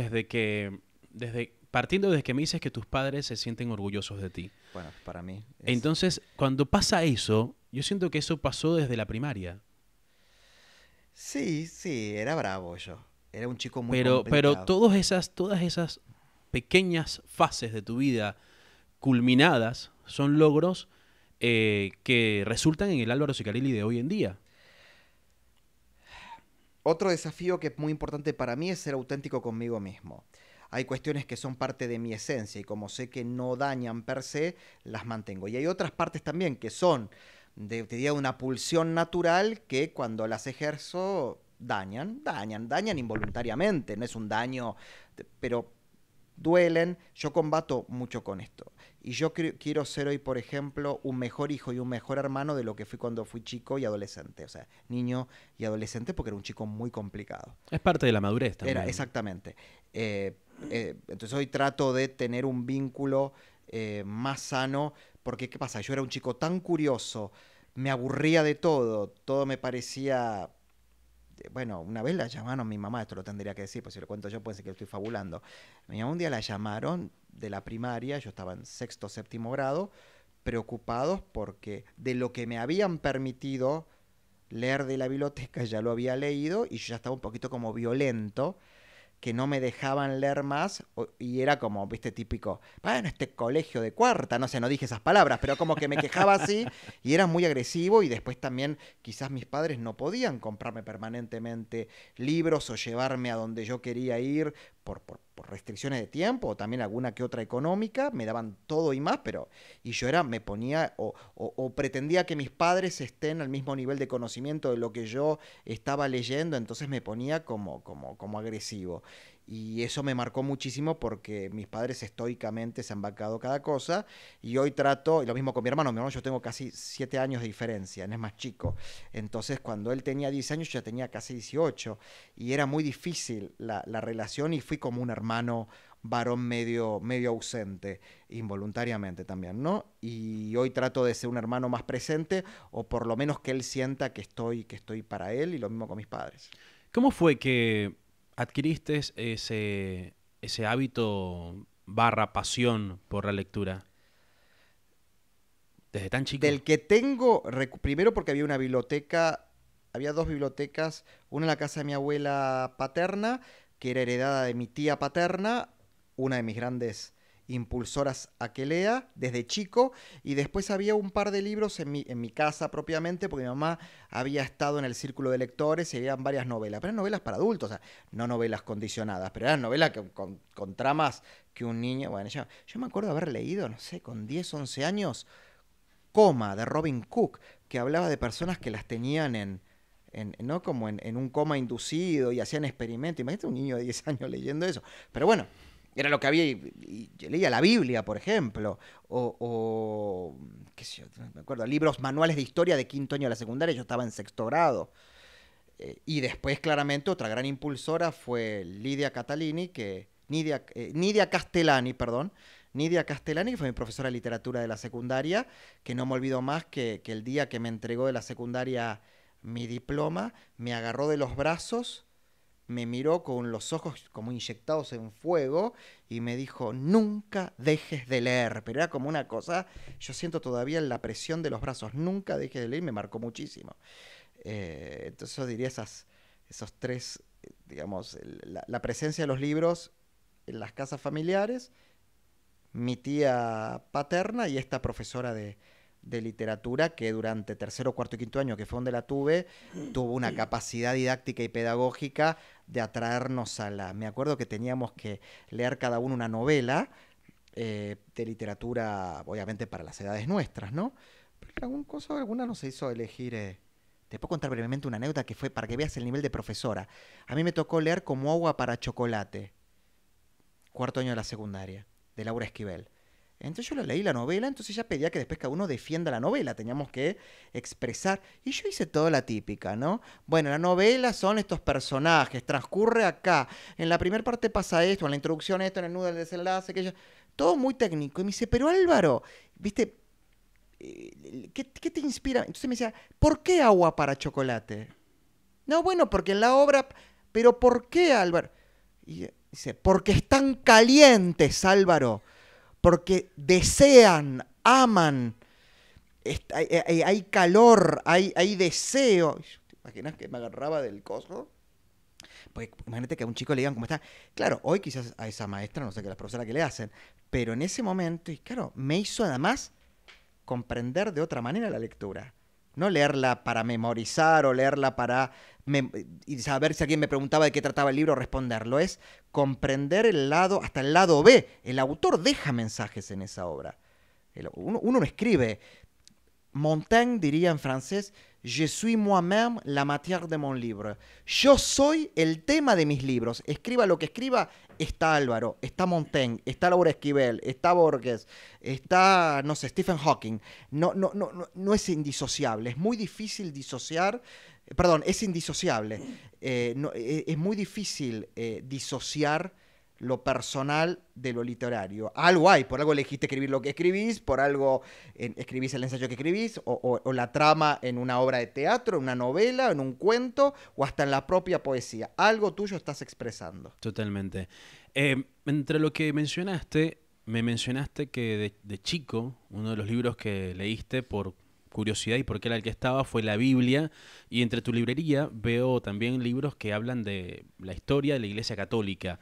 partiendo desde que me dices que tus padres se sienten orgullosos de ti. Bueno, para mí. Entonces, cuando pasa eso, yo siento que eso pasó desde la primaria. Sí, era bravo yo. Era un chico muy Pero complicado. todas esas pequeñas fases de tu vida culminadas son logros que resultan en el Álvaro Sicarelli de hoy en día. Otro desafío que es muy importante para mí es ser auténtico conmigo mismo. Hay cuestiones que son parte de mi esencia y como sé que no dañan per se, las mantengo. Y hay otras partes también que son, te diría, una pulsión natural que cuando las ejerzo dañan involuntariamente. No es un daño, pero duelen. Yo combato mucho con esto. Y yo quiero ser hoy, por ejemplo, un mejor hijo y un mejor hermano de lo que fui cuando fui chico y adolescente. O sea, niño y adolescente porque era un chico muy complicado. Es parte de la madurez también. Era, exactamente. Entonces hoy trato de tener un vínculo más sano porque, ¿qué pasa? Yo era un chico tan curioso, me aburría de todo me parecía... Bueno, una vez la llamaron, mi mamá, esto lo tendría que decir, pues si lo cuento yo puede ser que lo estoy fabulando. Mi mamá un día la llamaron de la primaria, yo estaba en 6º, 7º grado, preocupados porque de lo que me habían permitido leer de la biblioteca ya lo había leído y yo ya estaba un poquito como violento. que no me dejaban leer más y era como, viste, típico, bueno, este colegio de cuarta, no sé, no dije esas palabras, pero como que me quejaba así y era muy agresivo y después también quizás mis padres no podían comprarme permanentemente libros o llevarme a donde yo quería ir por restricciones de tiempo o también alguna que otra económica, me daban todo y más, pero y yo me ponía o pretendía que mis padres estén al mismo nivel de conocimiento de lo que yo estaba leyendo, entonces me ponía como agresivo. Y eso me marcó muchísimo porque mis padres estoicamente se han bancado cada cosa y hoy trato, y lo mismo con mi hermano yo tengo casi 7 años de diferencia, él es más chico, entonces cuando él tenía 10 años yo ya tenía casi 18 y era muy difícil la relación y fui como un hermano varón medio ausente, involuntariamente también, ¿no? Y hoy trato de ser un hermano más presente o por lo menos que él sienta que estoy para él y lo mismo con mis padres. ¿Cómo fue que adquiriste ese hábito / pasión por la lectura? ¿Desde tan chico? Del que tengo, primero porque había una biblioteca, había 2 bibliotecas, una en la casa de mi abuela paterna, que era heredada de mi tía paterna, una de mis grandes impulsoras a que lea desde chico, y después había un par de libros en mi casa propiamente, porque mi mamá había estado en el círculo de lectores y habían varias novelas, pero eran novelas para adultos, o sea, no novelas condicionadas, pero eran novelas con tramas que un niño, bueno, yo me acuerdo haber leído, no sé, con 10, 11 años, Coma, de Robin Cook, que hablaba de personas que las tenían ¿no? como en un coma inducido y hacían experimentos. Imagínate un niño de 10 años leyendo eso. Pero bueno, era lo que había. Y yo leía la Biblia, por ejemplo, qué sé yo, no me acuerdo, libros, manuales de historia de 5º año de la secundaria, yo estaba en 6º grado. Y después, claramente, otra gran impulsora fue Nidia Castellani, perdón. Nidia Castellani, que fue mi profesora de literatura de la secundaria, que no me olvido más que el día que me entregó de la secundaria mi diploma, me agarró de los brazos, me miró con los ojos como inyectados en fuego y me dijo, nunca dejes de leer. Pero era como una cosa, yo siento todavía la presión de los brazos, nunca dejes de leer, y me marcó muchísimo. Entonces yo diría esos 3, digamos, la presencia de los libros en las casas familiares, mi tía paterna y esta profesora de literatura que durante 3º, 4º y 5º año, que fue donde la tuve, tuvo una capacidad didáctica y pedagógica de atraernos me acuerdo que teníamos que leer cada uno una novela de literatura, obviamente para las edades nuestras, ¿no? Pero alguna nos hizo elegir... Te puedo contar brevemente una anécdota que fue para que veas el nivel de profesora. A mí me tocó leer Como agua para chocolate, 4º año de la secundaria, de Laura Esquivel. Entonces yo leí la novela, entonces ella pedía que después cada uno defienda la novela, teníamos que expresar, y yo hice toda la típica, ¿no? Bueno, la novela son estos personajes, transcurre acá, en la primera parte pasa esto, en la introducción esto, en el nudo del desenlace, todo muy técnico, y me dice, pero Álvaro, ¿viste? ¿Qué te inspira? Entonces me decía, ¿por qué agua para chocolate? No, bueno, porque en la obra, pero ¿por qué, Álvaro? Y dice, porque están calientes, Álvaro. Porque desean, aman, hay calor, hay deseo. ¿Te imaginas que me agarraba del coso? Pues imagínate que a un chico le digan cómo está. Claro, hoy quizás a esa maestra, no sé qué las profesoras que le hacen, pero en ese momento, y claro, me hizo además comprender de otra manera la lectura. No leerla para memorizar o leerla para y saber si alguien me preguntaba de qué trataba el libro, responderlo. Es comprender hasta el lado B. El autor deja mensajes en esa obra. Uno no escribe. Montaigne diría en francés, je suis moi-même la matière de mon livre. Yo soy el tema de mis libros. Escriba lo que escriba, está Álvaro, está Montaigne, está Laura Esquivel, está Borges, está, no sé, Stephen Hawking. No es indisociable. Es muy difícil disociar. Perdón, es indisociable. Es muy difícil disociar lo personal de lo literario. Algo hay, por algo elegiste escribir lo que escribís, por algo escribís el ensayo que escribís, o la trama en una obra de teatro, en una novela, en un cuento, o hasta en la propia poesía. Algo tuyo estás expresando. Totalmente. Entre lo que mencionaste, me mencionaste que de chico, uno de los libros que leíste por curiosidad y por qué era el que estaba fue la Biblia. Y entre tu librería veo también libros que hablan de la historia de la Iglesia Católica.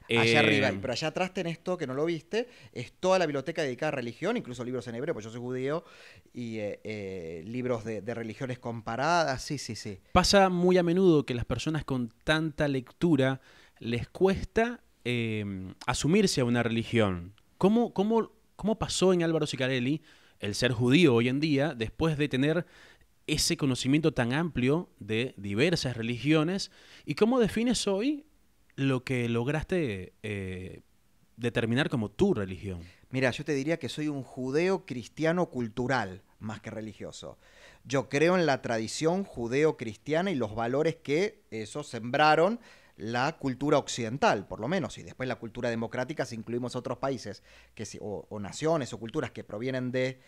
Allá arriba, Eh, pero allá atrás tenés esto que no lo viste, es toda la biblioteca dedicada a religión, incluso libros en hebreo, pues yo soy judío, y libros de religiones comparadas, sí, sí, sí. Pasa muy a menudo que las personas con tanta lectura les cuesta asumirse a una religión. ¿Cómo pasó en Álvaro Sicarelli el ser judío hoy en día después de tener ese conocimiento tan amplio de diversas religiones? ¿Y cómo defines hoy lo que lograste determinar como tu religión? Mira, yo te diría que soy un judeo cristiano cultural, más que religioso. Yo creo en la tradición judeo-cristiana y los valores que eso sembraron la cultura occidental, por lo menos, y después la cultura democrática si incluimos otros países o naciones o culturas que provienen de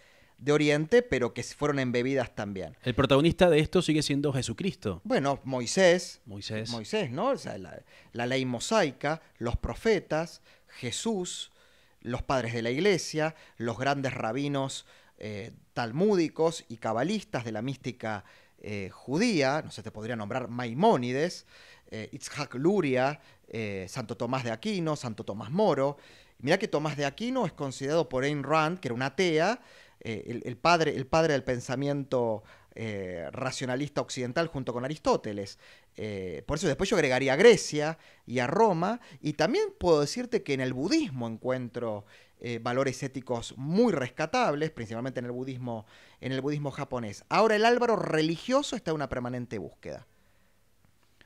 Oriente, pero que fueron embebidas también. El protagonista de esto sigue siendo Jesucristo. Bueno, Moisés, Moisés. ¿no? O sea, la ley mosaica, los profetas, Jesús, los padres de la iglesia, los grandes rabinos talmúdicos y cabalistas de la mística judía, no sé, te podría nombrar Maimónides, Itzhak Luria, Santo Tomás de Aquino, Santo Tomás Moro. Mirá que Tomás de Aquino es considerado por Ayn Rand, que era una atea, el padre del pensamiento racionalista occidental junto con Aristóteles. Por eso después yo agregaría a Grecia y a Roma, y también puedo decirte que en el budismo encuentro valores éticos muy rescatables, principalmente en el budismo japonés. Ahora el Álvaro religioso está en una permanente búsqueda.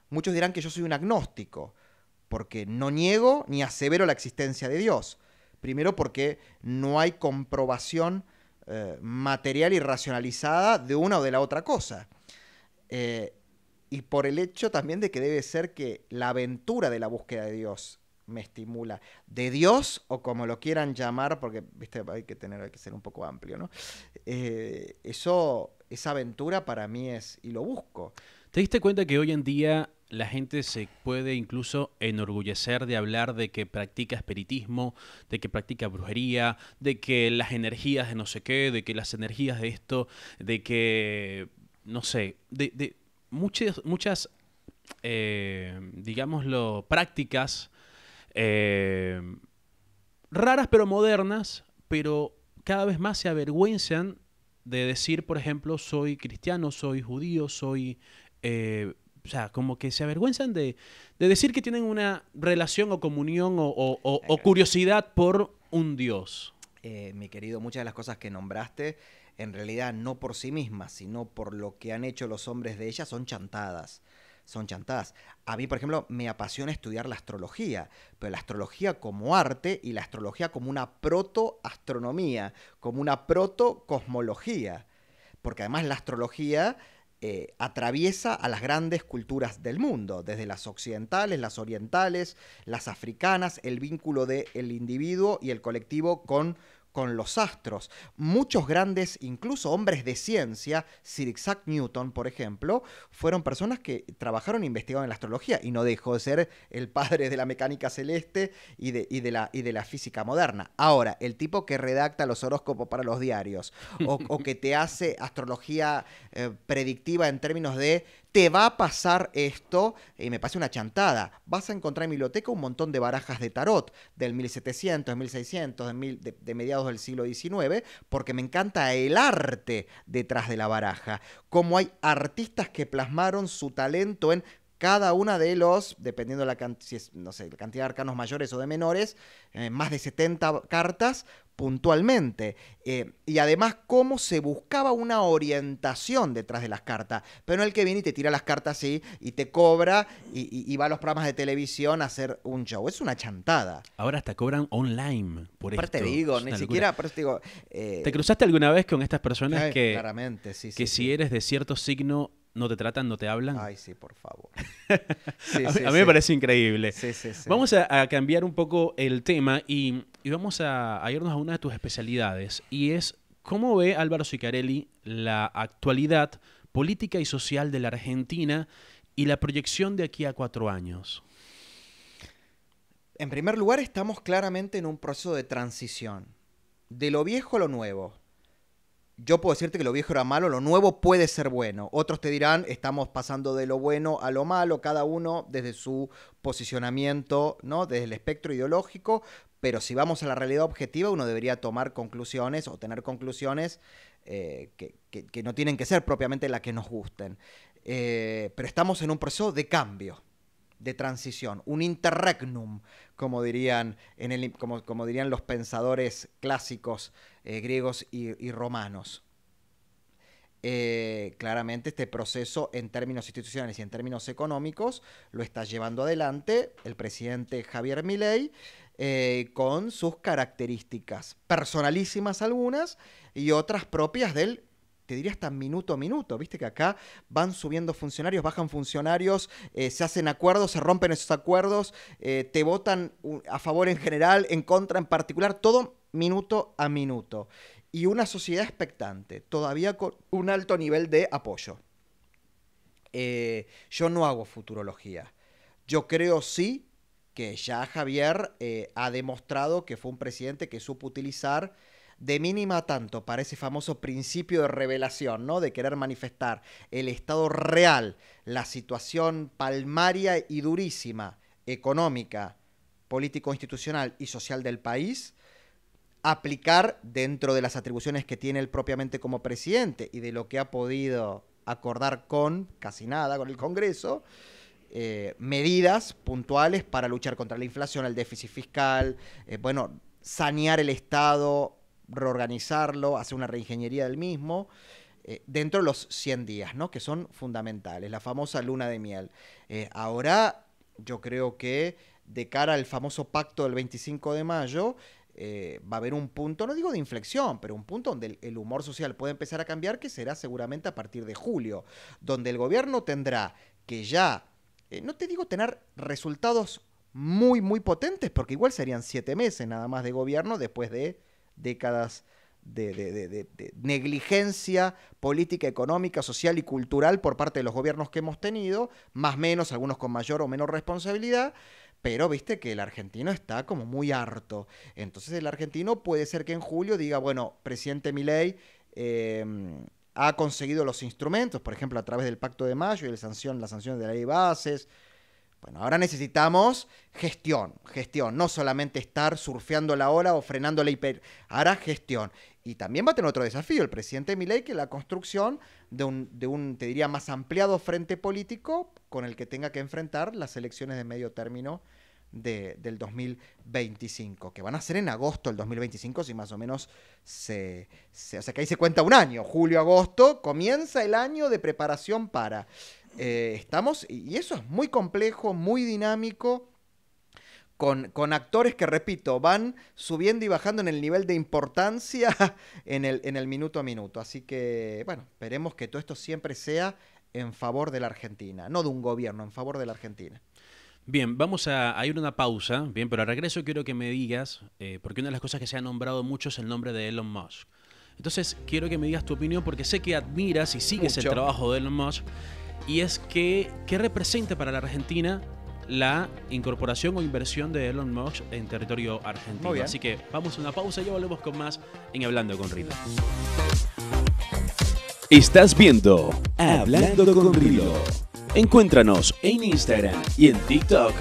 Muchos dirán que yo soy un agnóstico, porque no niego ni asevero la existencia de Dios. Primero porque no hay comprobación material y racionalizada de una o de la otra cosa. Y por el hecho también de que debe ser que la aventura de la búsqueda de Dios me estimula. De Dios, o como lo quieran llamar, porque ¿viste? Hay que ser un poco amplio, ¿no? Esa aventura para mí es, y lo busco. ¿Te diste cuenta que hoy en día la gente se puede incluso enorgullecer de hablar de que practica espiritismo, de que practica brujería, de que las energías de no sé qué, de que las energías de esto, de que, no sé, de muchas digámoslo, prácticas raras pero modernas, pero cada vez más se avergüenzan de decir, por ejemplo, soy cristiano, soy judío, soy... o sea, como que se avergüenzan de decir que tienen una relación o comunión o curiosidad por un Dios. Mi querido, muchas de las cosas que nombraste, en realidad no por sí mismas, sino por lo que han hecho los hombres de ellas, son chantadas. Son chantadas. A mí, por ejemplo, me apasiona estudiar la astrología, pero la astrología como arte y la astrología como una protoastronomía, como una protocosmología. Porque además la astrología atraviesa a las grandes culturas del mundo, desde las occidentales, las orientales, las africanas, el vínculo del individuo y el colectivo con los astros. Muchos grandes, incluso hombres de ciencia, Sir Isaac Newton, por ejemplo, fueron personas que trabajaron e investigaron en la astrología, y no dejó de ser el padre de la mecánica celeste y de la física moderna. Ahora, el tipo que redacta los horóscopos para los diarios o que te hace astrología predictiva en términos de te va a pasar esto, y me parece una chantada. Vas a encontrar en mi biblioteca un montón de barajas de tarot del 1700, 1600, de mediados del siglo XIX, porque me encanta el arte detrás de la baraja. Como hay artistas que plasmaron su talento en cada una de los, dependiendo de la cantidad de arcanos mayores o de menores, más de 70 cartas puntualmente. Y además cómo se buscaba una orientación detrás de las cartas, pero no el que viene y te tira las cartas así y te cobra y va a los programas de televisión a hacer un show. Es una chantada. Ahora hasta cobran online por esto. Aparte digo, Es ni una siquiera, locura. aparte digo... ¿Te cruzaste alguna vez con estas personas que, claramente, sí, que sí, si sí. eres de cierto signo no te tratan, no te hablan? Ay, sí, por favor. A mí me parece increíble. Sí, sí, sí. Vamos a cambiar un poco el tema y vamos a irnos a una de tus especialidades, y es cómo ve Álvaro Sicarelli la actualidad política y social de la Argentina y la proyección de aquí a 4 años. En primer lugar, estamos claramente en un proceso de transición. De lo viejo a lo nuevo. yo puedo decirte que lo viejo era malo, lo nuevo puede ser bueno. Otros te dirán, estamos pasando de lo bueno a lo malo, cada uno desde su posicionamiento, ¿no? Desde el espectro ideológico, pero si vamos a la realidad objetiva, uno debería tomar conclusiones o tener conclusiones que no tienen que ser propiamente las que nos gusten. Pero estamos en un proceso de cambio, de transición, un interregnum, como dirían, como dirían los pensadores clásicos griegos y romanos. Claramente este proceso en términos institucionales y en términos económicos lo está llevando adelante el presidente Javier Milei, con sus características personalísimas algunas y otras propias del, te diría hasta minuto a minuto. Viste que acá van subiendo funcionarios, bajan funcionarios, se hacen acuerdos, se rompen esos acuerdos, te votan a favor en general, en contra en particular, todo minuto a minuto. Y una sociedad expectante, todavía con un alto nivel de apoyo. Yo no hago futurología. Yo creo sí que ya Javier ha demostrado que fue un presidente que supo utilizar de mínima tanto para ese famoso principio de revelación, ¿no? De querer manifestar el estado real, la situación palmaria y durísima, económica, político-institucional y social del país, aplicar dentro de las atribuciones que tiene él propiamente como presidente y de lo que ha podido acordar con, casi nada, con el Congreso, medidas puntuales para luchar contra la inflación, el déficit fiscal, sanear el Estado, reorganizarlo, hacer una reingeniería del mismo, dentro de los 100 días, ¿no? Que son fundamentales, la famosa luna de miel. Ahora yo creo que de cara al famoso pacto del 25 de mayo, va a haber un punto, no digo de inflexión, pero un punto donde el humor social puede empezar a cambiar, que será seguramente a partir de julio, donde el gobierno tendrá que ya, no te digo tener resultados muy, muy potentes, porque igual serían 7 meses nada más de gobierno después de décadas de negligencia política, económica, social y cultural por parte de los gobiernos que hemos tenido, más o menos, algunos con mayor o menor responsabilidad, pero viste que el argentino está como muy harto. Entonces el argentino puede ser que en julio diga, bueno, presidente Milei ha conseguido los instrumentos, por ejemplo, a través del Pacto de Mayo y la sanción de la ley de bases. Bueno, ahora necesitamos gestión, no solamente estar surfeando la ola o frenando la ahora gestión. Y también va a tener otro desafío el presidente Milei, que es la construcción de un, te diría, más ampliado frente político con el que tenga que enfrentar las elecciones de medio término del 2025, que van a ser en agosto del 2025, si más o menos o sea que ahí se cuenta un año, julio-agosto, comienza el año de preparación para... estamos, y eso es muy complejo, muy dinámico, con actores que, repito, van subiendo y bajando en el nivel de importancia en el minuto a minuto. Así que, bueno, esperemos que todo esto siempre sea en favor de la Argentina, no de un gobierno, en favor de la Argentina. Bien, vamos a ir a una pausa, bien, pero al regreso quiero que me digas, porque una de las cosas que se ha nombrado mucho es el nombre de Elon Musk. Entonces, quiero que me digas tu opinión, porque sé que admiras y sigues el trabajo de Elon Musk, y es que, ¿qué representa para la Argentina la incorporación o inversión de Elon Musk en territorio argentino? Así que vamos a una pausa y ya volvemos con más en Hablando con Rilo. Estás viendo Hablando con Rilo. Encuéntranos en Instagram y en TikTok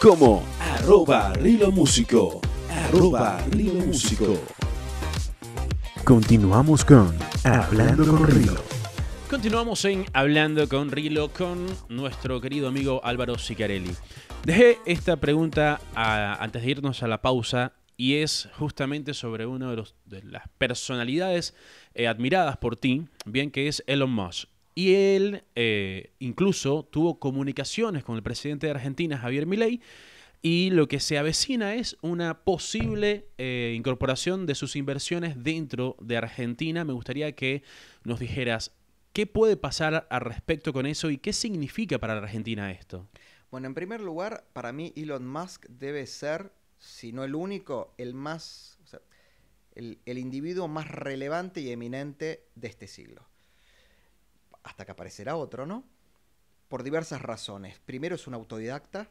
como @RiloMúsico. @RiloMúsico. Continuamos con Hablando con Rilo. Continuamos en Hablando con Rilo con nuestro querido amigo Álvaro Sicarelli. Dejé esta pregunta antes de irnos a la pausa y es justamente sobre uno de las personalidades admiradas por ti, bien, que es Elon Musk. Y él incluso tuvo comunicaciones con el presidente de Argentina, Javier Milei, y lo que se avecina es una posible incorporación de sus inversiones dentro de Argentina. Me gustaría que nos dijeras qué puede pasar al respecto con eso y qué significa para la Argentina esto. Bueno, en primer lugar, para mí Elon Musk debe ser, si no el único, el más, o sea, el individuo más relevante y eminente de este siglo. Hasta que aparecerá otro, ¿no? Por diversas razones. Primero, es un autodidacta,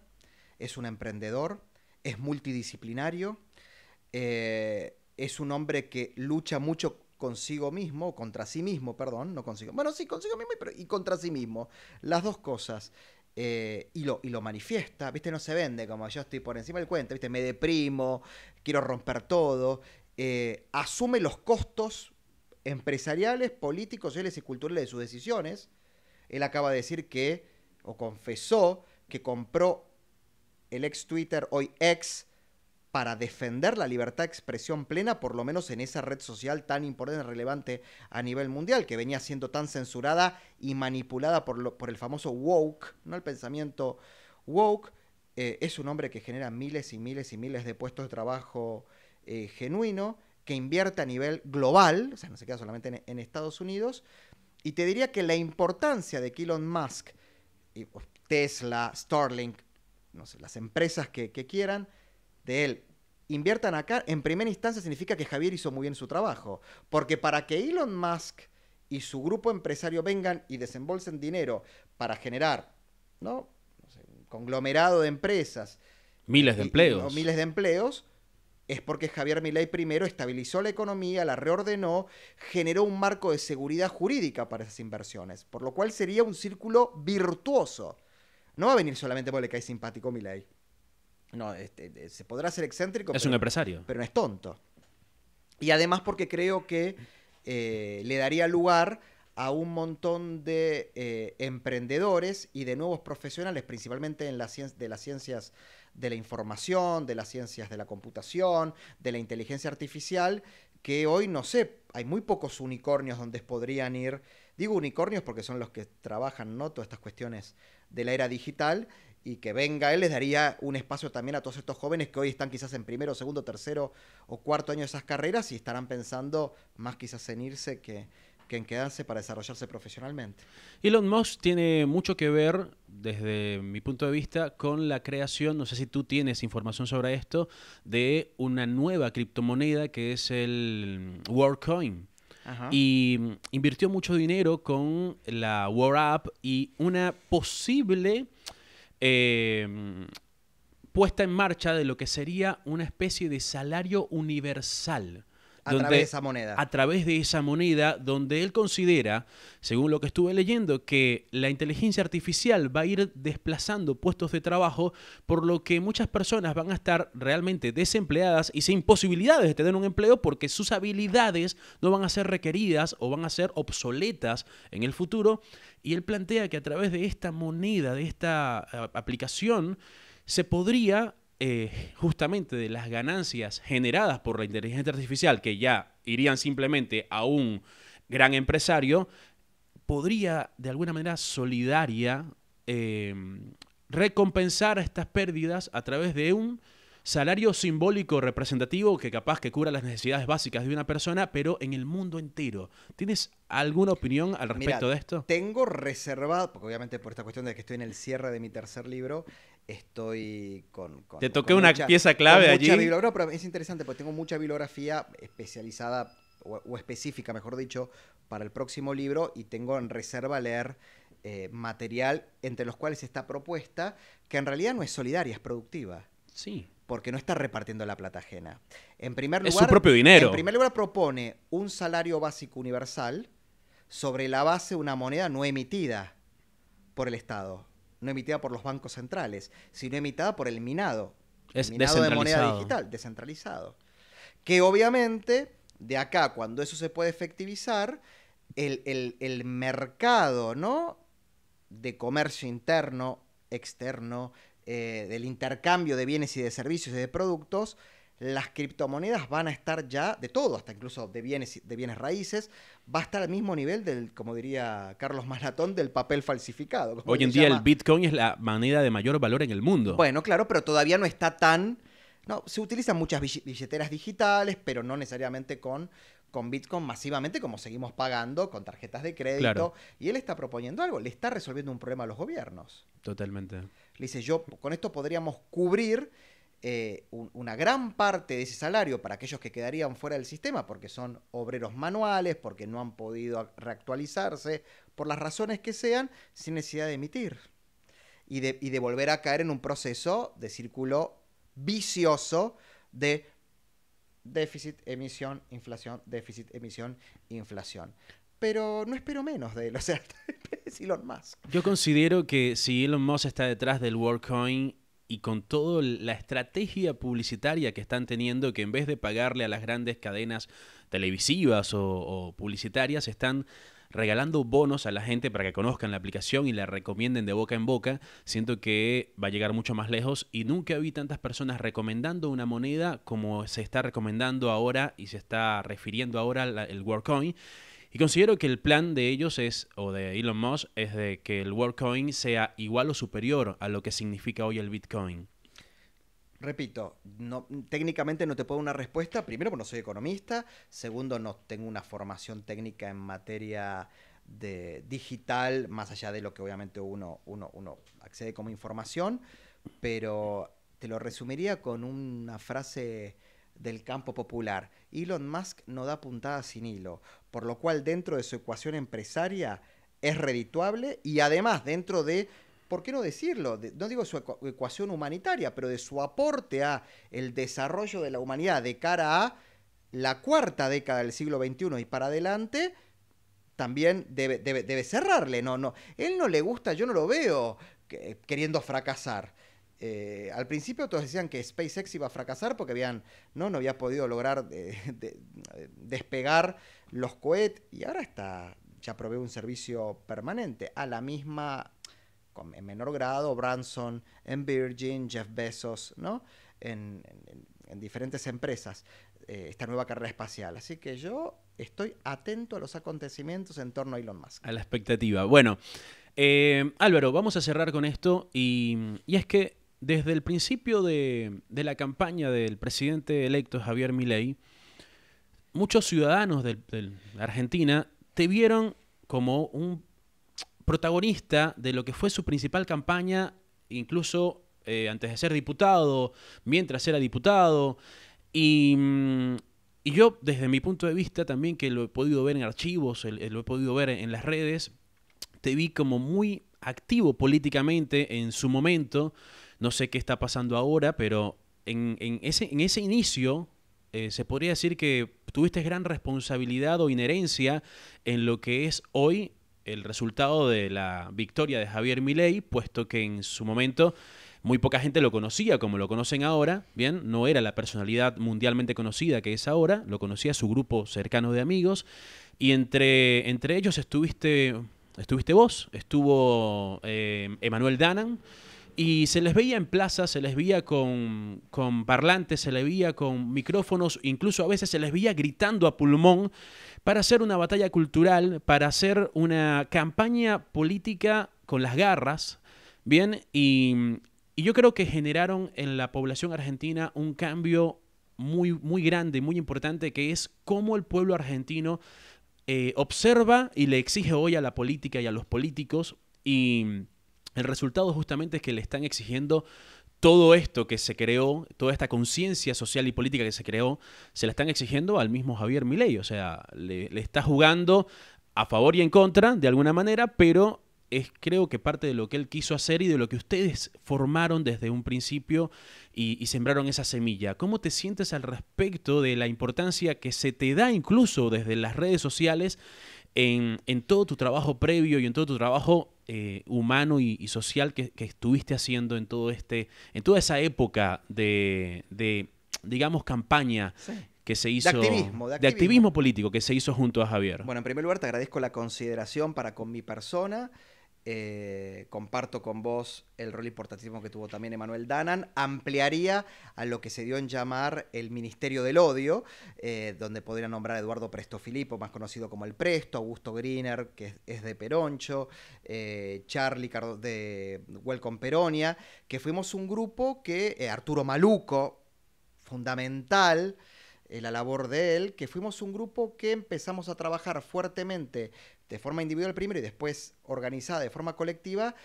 es un emprendedor, es multidisciplinario, es un hombre que lucha mucho consigo mismo, contra sí mismo, perdón, no consigo. Bueno, sí, consigo mismo y contra sí mismo. Las dos cosas. Y lo manifiesta, ¿viste? No se vende como yo estoy por encima del cuento, ¿viste? Me deprimo, quiero romper todo. Asume los costos empresariales, políticos, sociales y culturales de sus decisiones. Él acaba de decir que, o confesó, que compró el ex Twitter, hoy ex, para defender la libertad de expresión plena, por lo menos en esa red social tan importante y relevante a nivel mundial, que venía siendo tan censurada y manipulada por el famoso woke, ¿no? El pensamiento woke. Es un hombre que genera miles y miles y miles de puestos de trabajo genuino, que invierte a nivel global, o sea, no se queda solamente en Estados Unidos. Y te diría que la importancia de que Elon Musk, Tesla, Starlink, no sé, las empresas que quieran, de él, inviertan acá, en primera instancia significa que Javier hizo muy bien su trabajo. Porque para que Elon Musk y su grupo empresario vengan y desembolsen dinero para generar, ¿no? No sé, un conglomerado de empresas. Miles de empleos. O miles de empleos, es porque Javier Milei primero estabilizó la economía, la reordenó, generó un marco de seguridad jurídica para esas inversiones. Por lo cual sería un círculo virtuoso. No va a venir solamente porque le cae simpático Milei. No, se podrá ser excéntrico, es un empresario. Pero no es tonto. Y además porque creo que le daría lugar a un montón de emprendedores y de nuevos profesionales, principalmente de las ciencias de la información, de las ciencias de la computación, de la inteligencia artificial, que hoy, no sé, hay muy pocos unicornios donde podrían ir. Digo unicornios porque son los que trabajan, ¿no? Todas estas cuestiones de la era digital, y que venga él les daría un espacio también a todos estos jóvenes que hoy están quizás en primero, segundo, tercero o cuarto año de esas carreras y estarán pensando más quizás en irse que en quedarse para desarrollarse profesionalmente. Elon Musk tiene mucho que ver, desde mi punto de vista, con la creación, no sé si tú tienes información sobre esto, de una nueva criptomoneda que es el WorldCoin. Ajá. Y invirtió mucho dinero con la War App y una posible puesta en marcha de lo que sería una especie de salario universal. A través de esa moneda. A través de esa moneda, donde él considera, según lo que estuve leyendo, que la inteligencia artificial va a ir desplazando puestos de trabajo, por lo que muchas personas van a estar realmente desempleadas y sin posibilidades de tener un empleo porque sus habilidades no van a ser requeridas o van a ser obsoletas en el futuro. Y él plantea que a través de esta moneda, de esta aplicación, se podría justamente de las ganancias generadas por la inteligencia artificial, que ya irían simplemente a un gran empresario, podría de alguna manera solidaria recompensar estas pérdidas a través de un salario simbólico representativo que capaz que cubra las necesidades básicas de una persona, pero en el mundo entero. ¿Tienes alguna opinión al respecto de esto? Tengo reservado, porque obviamente por esta cuestión de que estoy en el cierre de mi tercer libro, estoy con Te toqué una pieza clave allí. No, pero es interesante porque tengo mucha bibliografía especializada o específica, mejor dicho, para el próximo libro, y tengo en reserva leer material entre los cuales está propuesta, que en realidad no es solidaria, es productiva. Sí. Porque no está repartiendo la plata ajena. En primer lugar, es su propio dinero. En primer lugar, propone un salario básico universal sobre la base de una moneda no emitida por el Estado, no emitida por los bancos centrales, sino emitida por el minado. Es minado de moneda digital, descentralizado. Que obviamente, de acá, cuando eso se puede efectivizar, el mercado, ¿no?, de comercio interno, externo, del intercambio de bienes y de servicios y de productos, las criptomonedas van a estar ya de todo, hasta incluso de bienes raíces, va a estar al mismo nivel del, como diría Carlos Malatón, del papel falsificado. Hoy en día el Bitcoin es la moneda de mayor valor en el mundo. Bueno, claro, pero todavía no está tan... No, se utilizan muchas billeteras digitales, pero no necesariamente con Bitcoin masivamente, como seguimos pagando con tarjetas de crédito. Claro. Y él está proponiendo algo, le está resolviendo un problema a los gobiernos. Totalmente. Le dice, con esto podríamos cubrir una gran parte de ese salario para aquellos que quedarían fuera del sistema, porque son obreros manuales, porque no han podido reactualizarse, por las razones que sean, sin necesidad de emitir. Y de volver a caer en un proceso de círculo vicioso de déficit, emisión, inflación, déficit, emisión, inflación. Pero no espero menos de él, o sea, es Elon Musk. Yo considero que si Elon Musk está detrás del WorldCoin y con toda la estrategia publicitaria que están teniendo, que en vez de pagarle a las grandes cadenas televisivas o publicitarias, están regalando bonos a la gente para que conozcan la aplicación y la recomienden de boca en boca, siento que va a llegar mucho más lejos y nunca vi tantas personas recomendando una moneda como se está recomendando ahora y se está refiriendo ahora el WorldCoin. Y considero que el plan de ellos es, o de Elon Musk, es de que el WorldCoin sea igual o superior a lo que significa hoy el Bitcoin. Repito, técnicamente no te puedo dar una respuesta. Primero, porque no soy economista. Segundo, no tengo una formación técnica en materia de digital, más allá de lo que obviamente uno accede como información. Pero te lo resumiría con una frase del campo popular. Elon Musk no da puntada sin hilo, por lo cual dentro de su ecuación empresaria es redituable y además dentro de, ¿por qué no decirlo? No digo su ecuación humanitaria, pero de su aporte a el desarrollo de la humanidad de cara a la cuarta década del siglo XXI y para adelante, también debe cerrarle. Él no le gusta, yo no lo veo queriendo fracasar. Al principio todos decían que SpaceX iba a fracasar porque no había podido lograr despegar los cohetes y ahora ya provee un servicio permanente a la misma, en menor grado, Branson en Virgin, Jeff Bezos, ¿no? en diferentes empresas, esta nueva carrera espacial. Así que yo estoy atento a los acontecimientos en torno a Elon Musk. A la expectativa. Bueno, Álvaro, vamos a cerrar con esto y es que desde el principio de la campaña del presidente electo Javier Milei, muchos ciudadanos de Argentina te vieron como un protagonista de lo que fue su principal campaña, incluso antes de ser diputado, mientras era diputado, y yo desde mi punto de vista también, que lo he podido ver en archivos, lo he podido ver en las redes, te vi como muy activo políticamente en su momento. No sé qué está pasando ahora, pero en ese inicio se podría decir que tuviste gran responsabilidad o inherencia en lo que es hoy el resultado de la victoria de Javier Milei, puesto que en su momento muy poca gente lo conocía como lo conocen ahora, ¿bien? No era la personalidad mundialmente conocida que es ahora, lo conocía su grupo cercano de amigos, y entre ellos estuviste vos, estuvo Emanuel Danan, y se les veía en plaza, se les veía con parlantes, se les veía con micrófonos, incluso a veces se les veía gritando a pulmón para hacer una batalla cultural, para hacer una campaña política con las garras, ¿bien? Y yo creo que generaron en la población argentina un cambio muy, muy grande, muy importante, que es cómo el pueblo argentino observa y le exige hoy a la política y a los políticos, y el resultado justamente es que le están exigiendo todo esto que se creó, toda esta conciencia social y política que se creó, se la están exigiendo al mismo Javier Milei. O sea, le está jugando a favor y en contra de alguna manera, pero es creo que parte de lo que él quiso hacer y de lo que ustedes formaron desde un principio y sembraron esa semilla. ¿Cómo te sientes al respecto de la importancia que se te da incluso desde las redes sociales en todo tu trabajo previo y en todo tu trabajo humano y social que estuviste haciendo en toda esa época de digamos, campaña que se hizo, de activismo político que se hizo junto a Javier? Bueno, en primer lugar te agradezco la consideración para con mi persona. Comparto con vos el rol importantísimo que tuvo también Emanuel Danan. Ampliaría a lo que se dio en llamar el Ministerio del Odio, donde podría nombrar a Eduardo Prestofilippo, más conocido como el Presto, Augusto Griner, que es de Peroncho, Charlie de Welcome Peronia, que fuimos un grupo que, Arturo Maluco, fundamental, la labor de él, que fuimos un grupo que empezamos a trabajar fuertemente de forma individual primero y después organizada de forma colectiva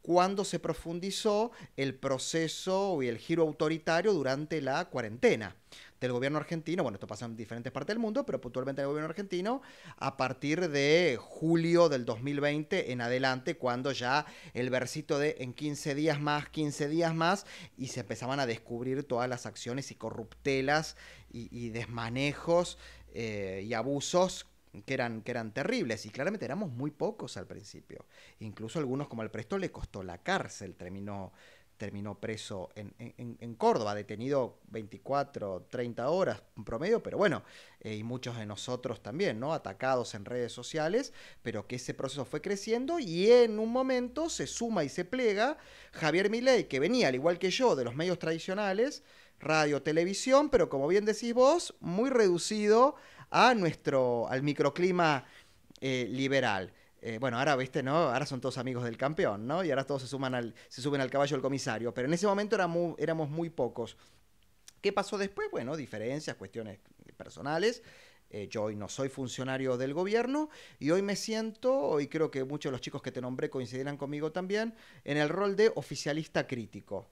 cuando se profundizó el proceso y el giro autoritario durante la cuarentena, del gobierno argentino, bueno, esto pasa en diferentes partes del mundo, pero puntualmente en el gobierno argentino, a partir de julio del 2020 en adelante, cuando ya el versito de en 15 días más, y se empezaban a descubrir todas las acciones y corruptelas y desmanejos y abusos que eran terribles, y claramente éramos muy pocos al principio. Incluso algunos, como al Presto, le costó la cárcel, terminó preso en Córdoba, detenido 24, 30 horas en promedio, pero bueno, y muchos de nosotros también, ¿no? Atacados en redes sociales, pero que ese proceso fue creciendo, y en un momento se suma y se plega Javier Milei, que venía, al igual que yo, de los medios tradicionales, radio, televisión, pero como bien decís vos, muy reducido al microclima liberal. Bueno, ahora, viste, ¿no? Ahora son todos amigos del campeón, ¿no? Y ahora todos se suben al caballo del comisario. Pero en ese momento éramos muy pocos. ¿Qué pasó después? Bueno, diferencias, cuestiones personales. Yo hoy no soy funcionario del gobierno y hoy me siento, y creo que muchos de los chicos que te nombré coincidirán conmigo también, en el rol de oficialista crítico.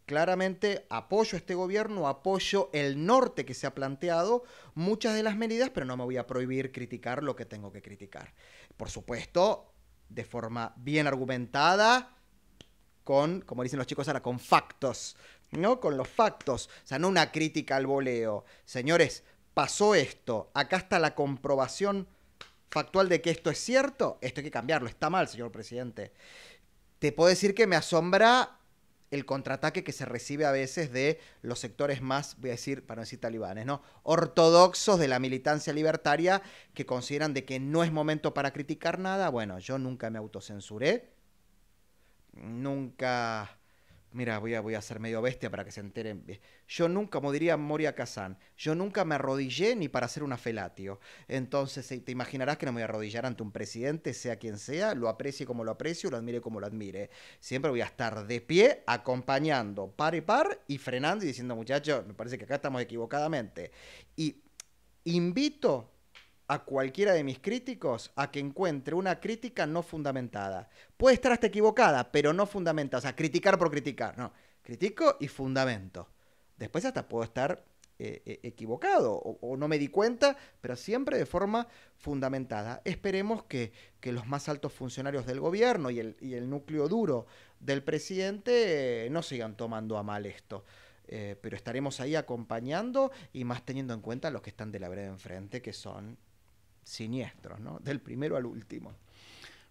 Claramente apoyo este gobierno, apoyo el norte que se ha planteado, muchas de las medidas, pero no me voy a prohibir criticar lo que tengo que criticar. Por supuesto, de forma bien argumentada, como dicen los chicos ahora, con factos, ¿no? Con los factos, o sea, no una crítica al voleo. Señores, pasó esto, acá está la comprobación factual de que esto es cierto, esto hay que cambiarlo, está mal, señor presidente. Te puedo decir que me asombra el contraataque que se recibe a veces de los sectores más, voy a decir, para no decir talibanes, ¿no? Ortodoxos de la militancia libertaria, que consideran de que no es momento para criticar nada. Bueno, yo nunca me autocensuré, nunca... Mira, voy a ser medio bestia para que se enteren. Yo nunca, como diría Moria Kazan, yo nunca me arrodillé ni para hacer una felatio. Entonces, te imaginarás que no me voy a arrodillar ante un presidente, sea quien sea, lo aprecie como lo aprecio, lo admire como lo admire. Siempre voy a estar de pie, acompañando par y par y frenando y diciendo, muchachos, me parece que acá estamos equivocadamente. Y invito a cualquiera de mis críticos a que encuentre una crítica no fundamentada. Puede estar hasta equivocada, pero no fundamentada. O sea, criticar por criticar. No, critico y fundamento. Después hasta puedo estar equivocado o no me di cuenta, pero siempre de forma fundamentada. Esperemos que los más altos funcionarios del gobierno y el núcleo duro del presidente no sigan tomando a mal esto. Pero estaremos ahí acompañando y más teniendo en cuenta los que están de la vereda enfrente, que son siniestros, ¿no? Del primero al último.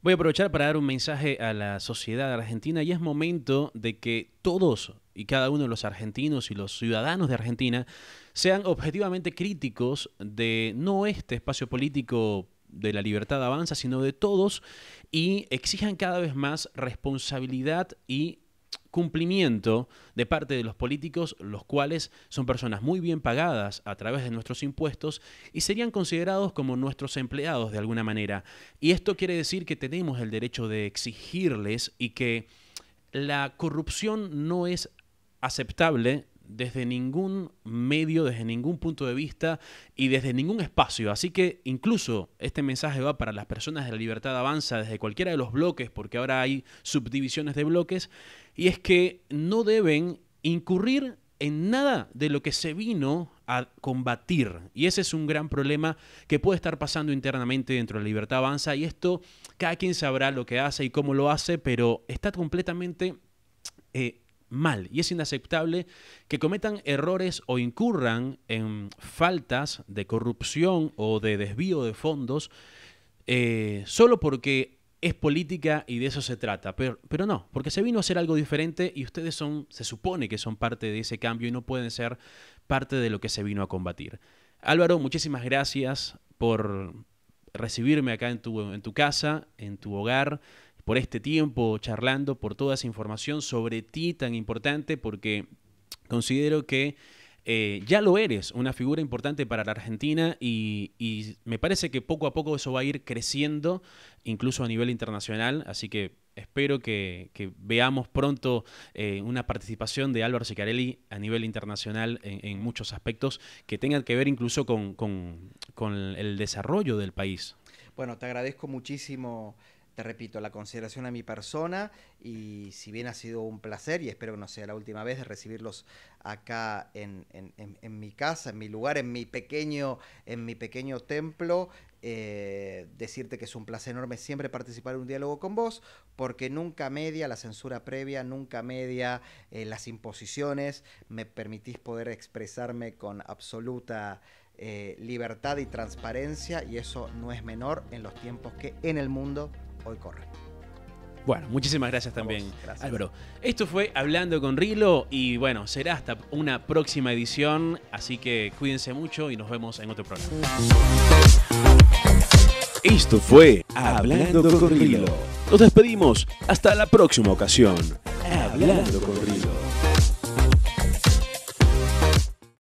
Voy a aprovechar para dar un mensaje a la sociedad argentina, y es momento de que todos y cada uno de los argentinos y los ciudadanos de Argentina sean objetivamente críticos de no este espacio político de La Libertad Avanza, sino de todos, y exijan cada vez más responsabilidad y cumplimiento de parte de los políticos, los cuales son personas muy bien pagadas a través de nuestros impuestos y serían considerados como nuestros empleados de alguna manera. Y esto quiere decir que tenemos el derecho de exigirles, y que la corrupción no es aceptable desde ningún medio, desde ningún punto de vista y desde ningún espacio. Así que incluso este mensaje va para las personas de La Libertad Avanza desde cualquiera de los bloques, porque ahora hay subdivisiones de bloques, y es que no deben incurrir en nada de lo que se vino a combatir. Y ese es un gran problema que puede estar pasando internamente dentro de La Libertad Avanza, y esto cada quien sabrá lo que hace y cómo lo hace, pero está completamente mal, y es inaceptable que cometan errores o incurran en faltas de corrupción o de desvío de fondos solo porque es política y de eso se trata, pero no, porque se vino a hacer algo diferente y ustedes se supone que son parte de ese cambio y no pueden ser parte de lo que se vino a combatir. Álvaro, muchísimas gracias por recibirme acá en tu casa, en tu hogar, por este tiempo charlando, por toda esa información sobre ti tan importante, porque considero que ya lo eres, una figura importante para la Argentina, y me parece que poco a poco eso va a ir creciendo, incluso a nivel internacional, así que espero que veamos pronto una participación de Álvaro Ceccarelli a nivel internacional en muchos aspectos que tengan que ver incluso con el desarrollo del país. Bueno, te agradezco muchísimo te repito, la consideración a mi persona, y si bien ha sido un placer, y espero que no sea la última vez, de recibirlos acá en mi casa, en mi lugar, en mi pequeño templo, decirte que es un placer enorme siempre participar en un diálogo con vos, porque nunca media la censura previa, nunca media las imposiciones, me permitís poder expresarme con absoluta libertad y transparencia, y eso no es menor en los tiempos que en el mundo hoy corren. Bueno, muchísimas gracias también, Gracias. Álvaro. Esto fue Hablando con Rilo y bueno, será hasta una próxima edición, así que cuídense mucho y nos vemos en otro programa. Esto fue Hablando con Rilo. Nos despedimos hasta la próxima ocasión. Hablando con Rilo.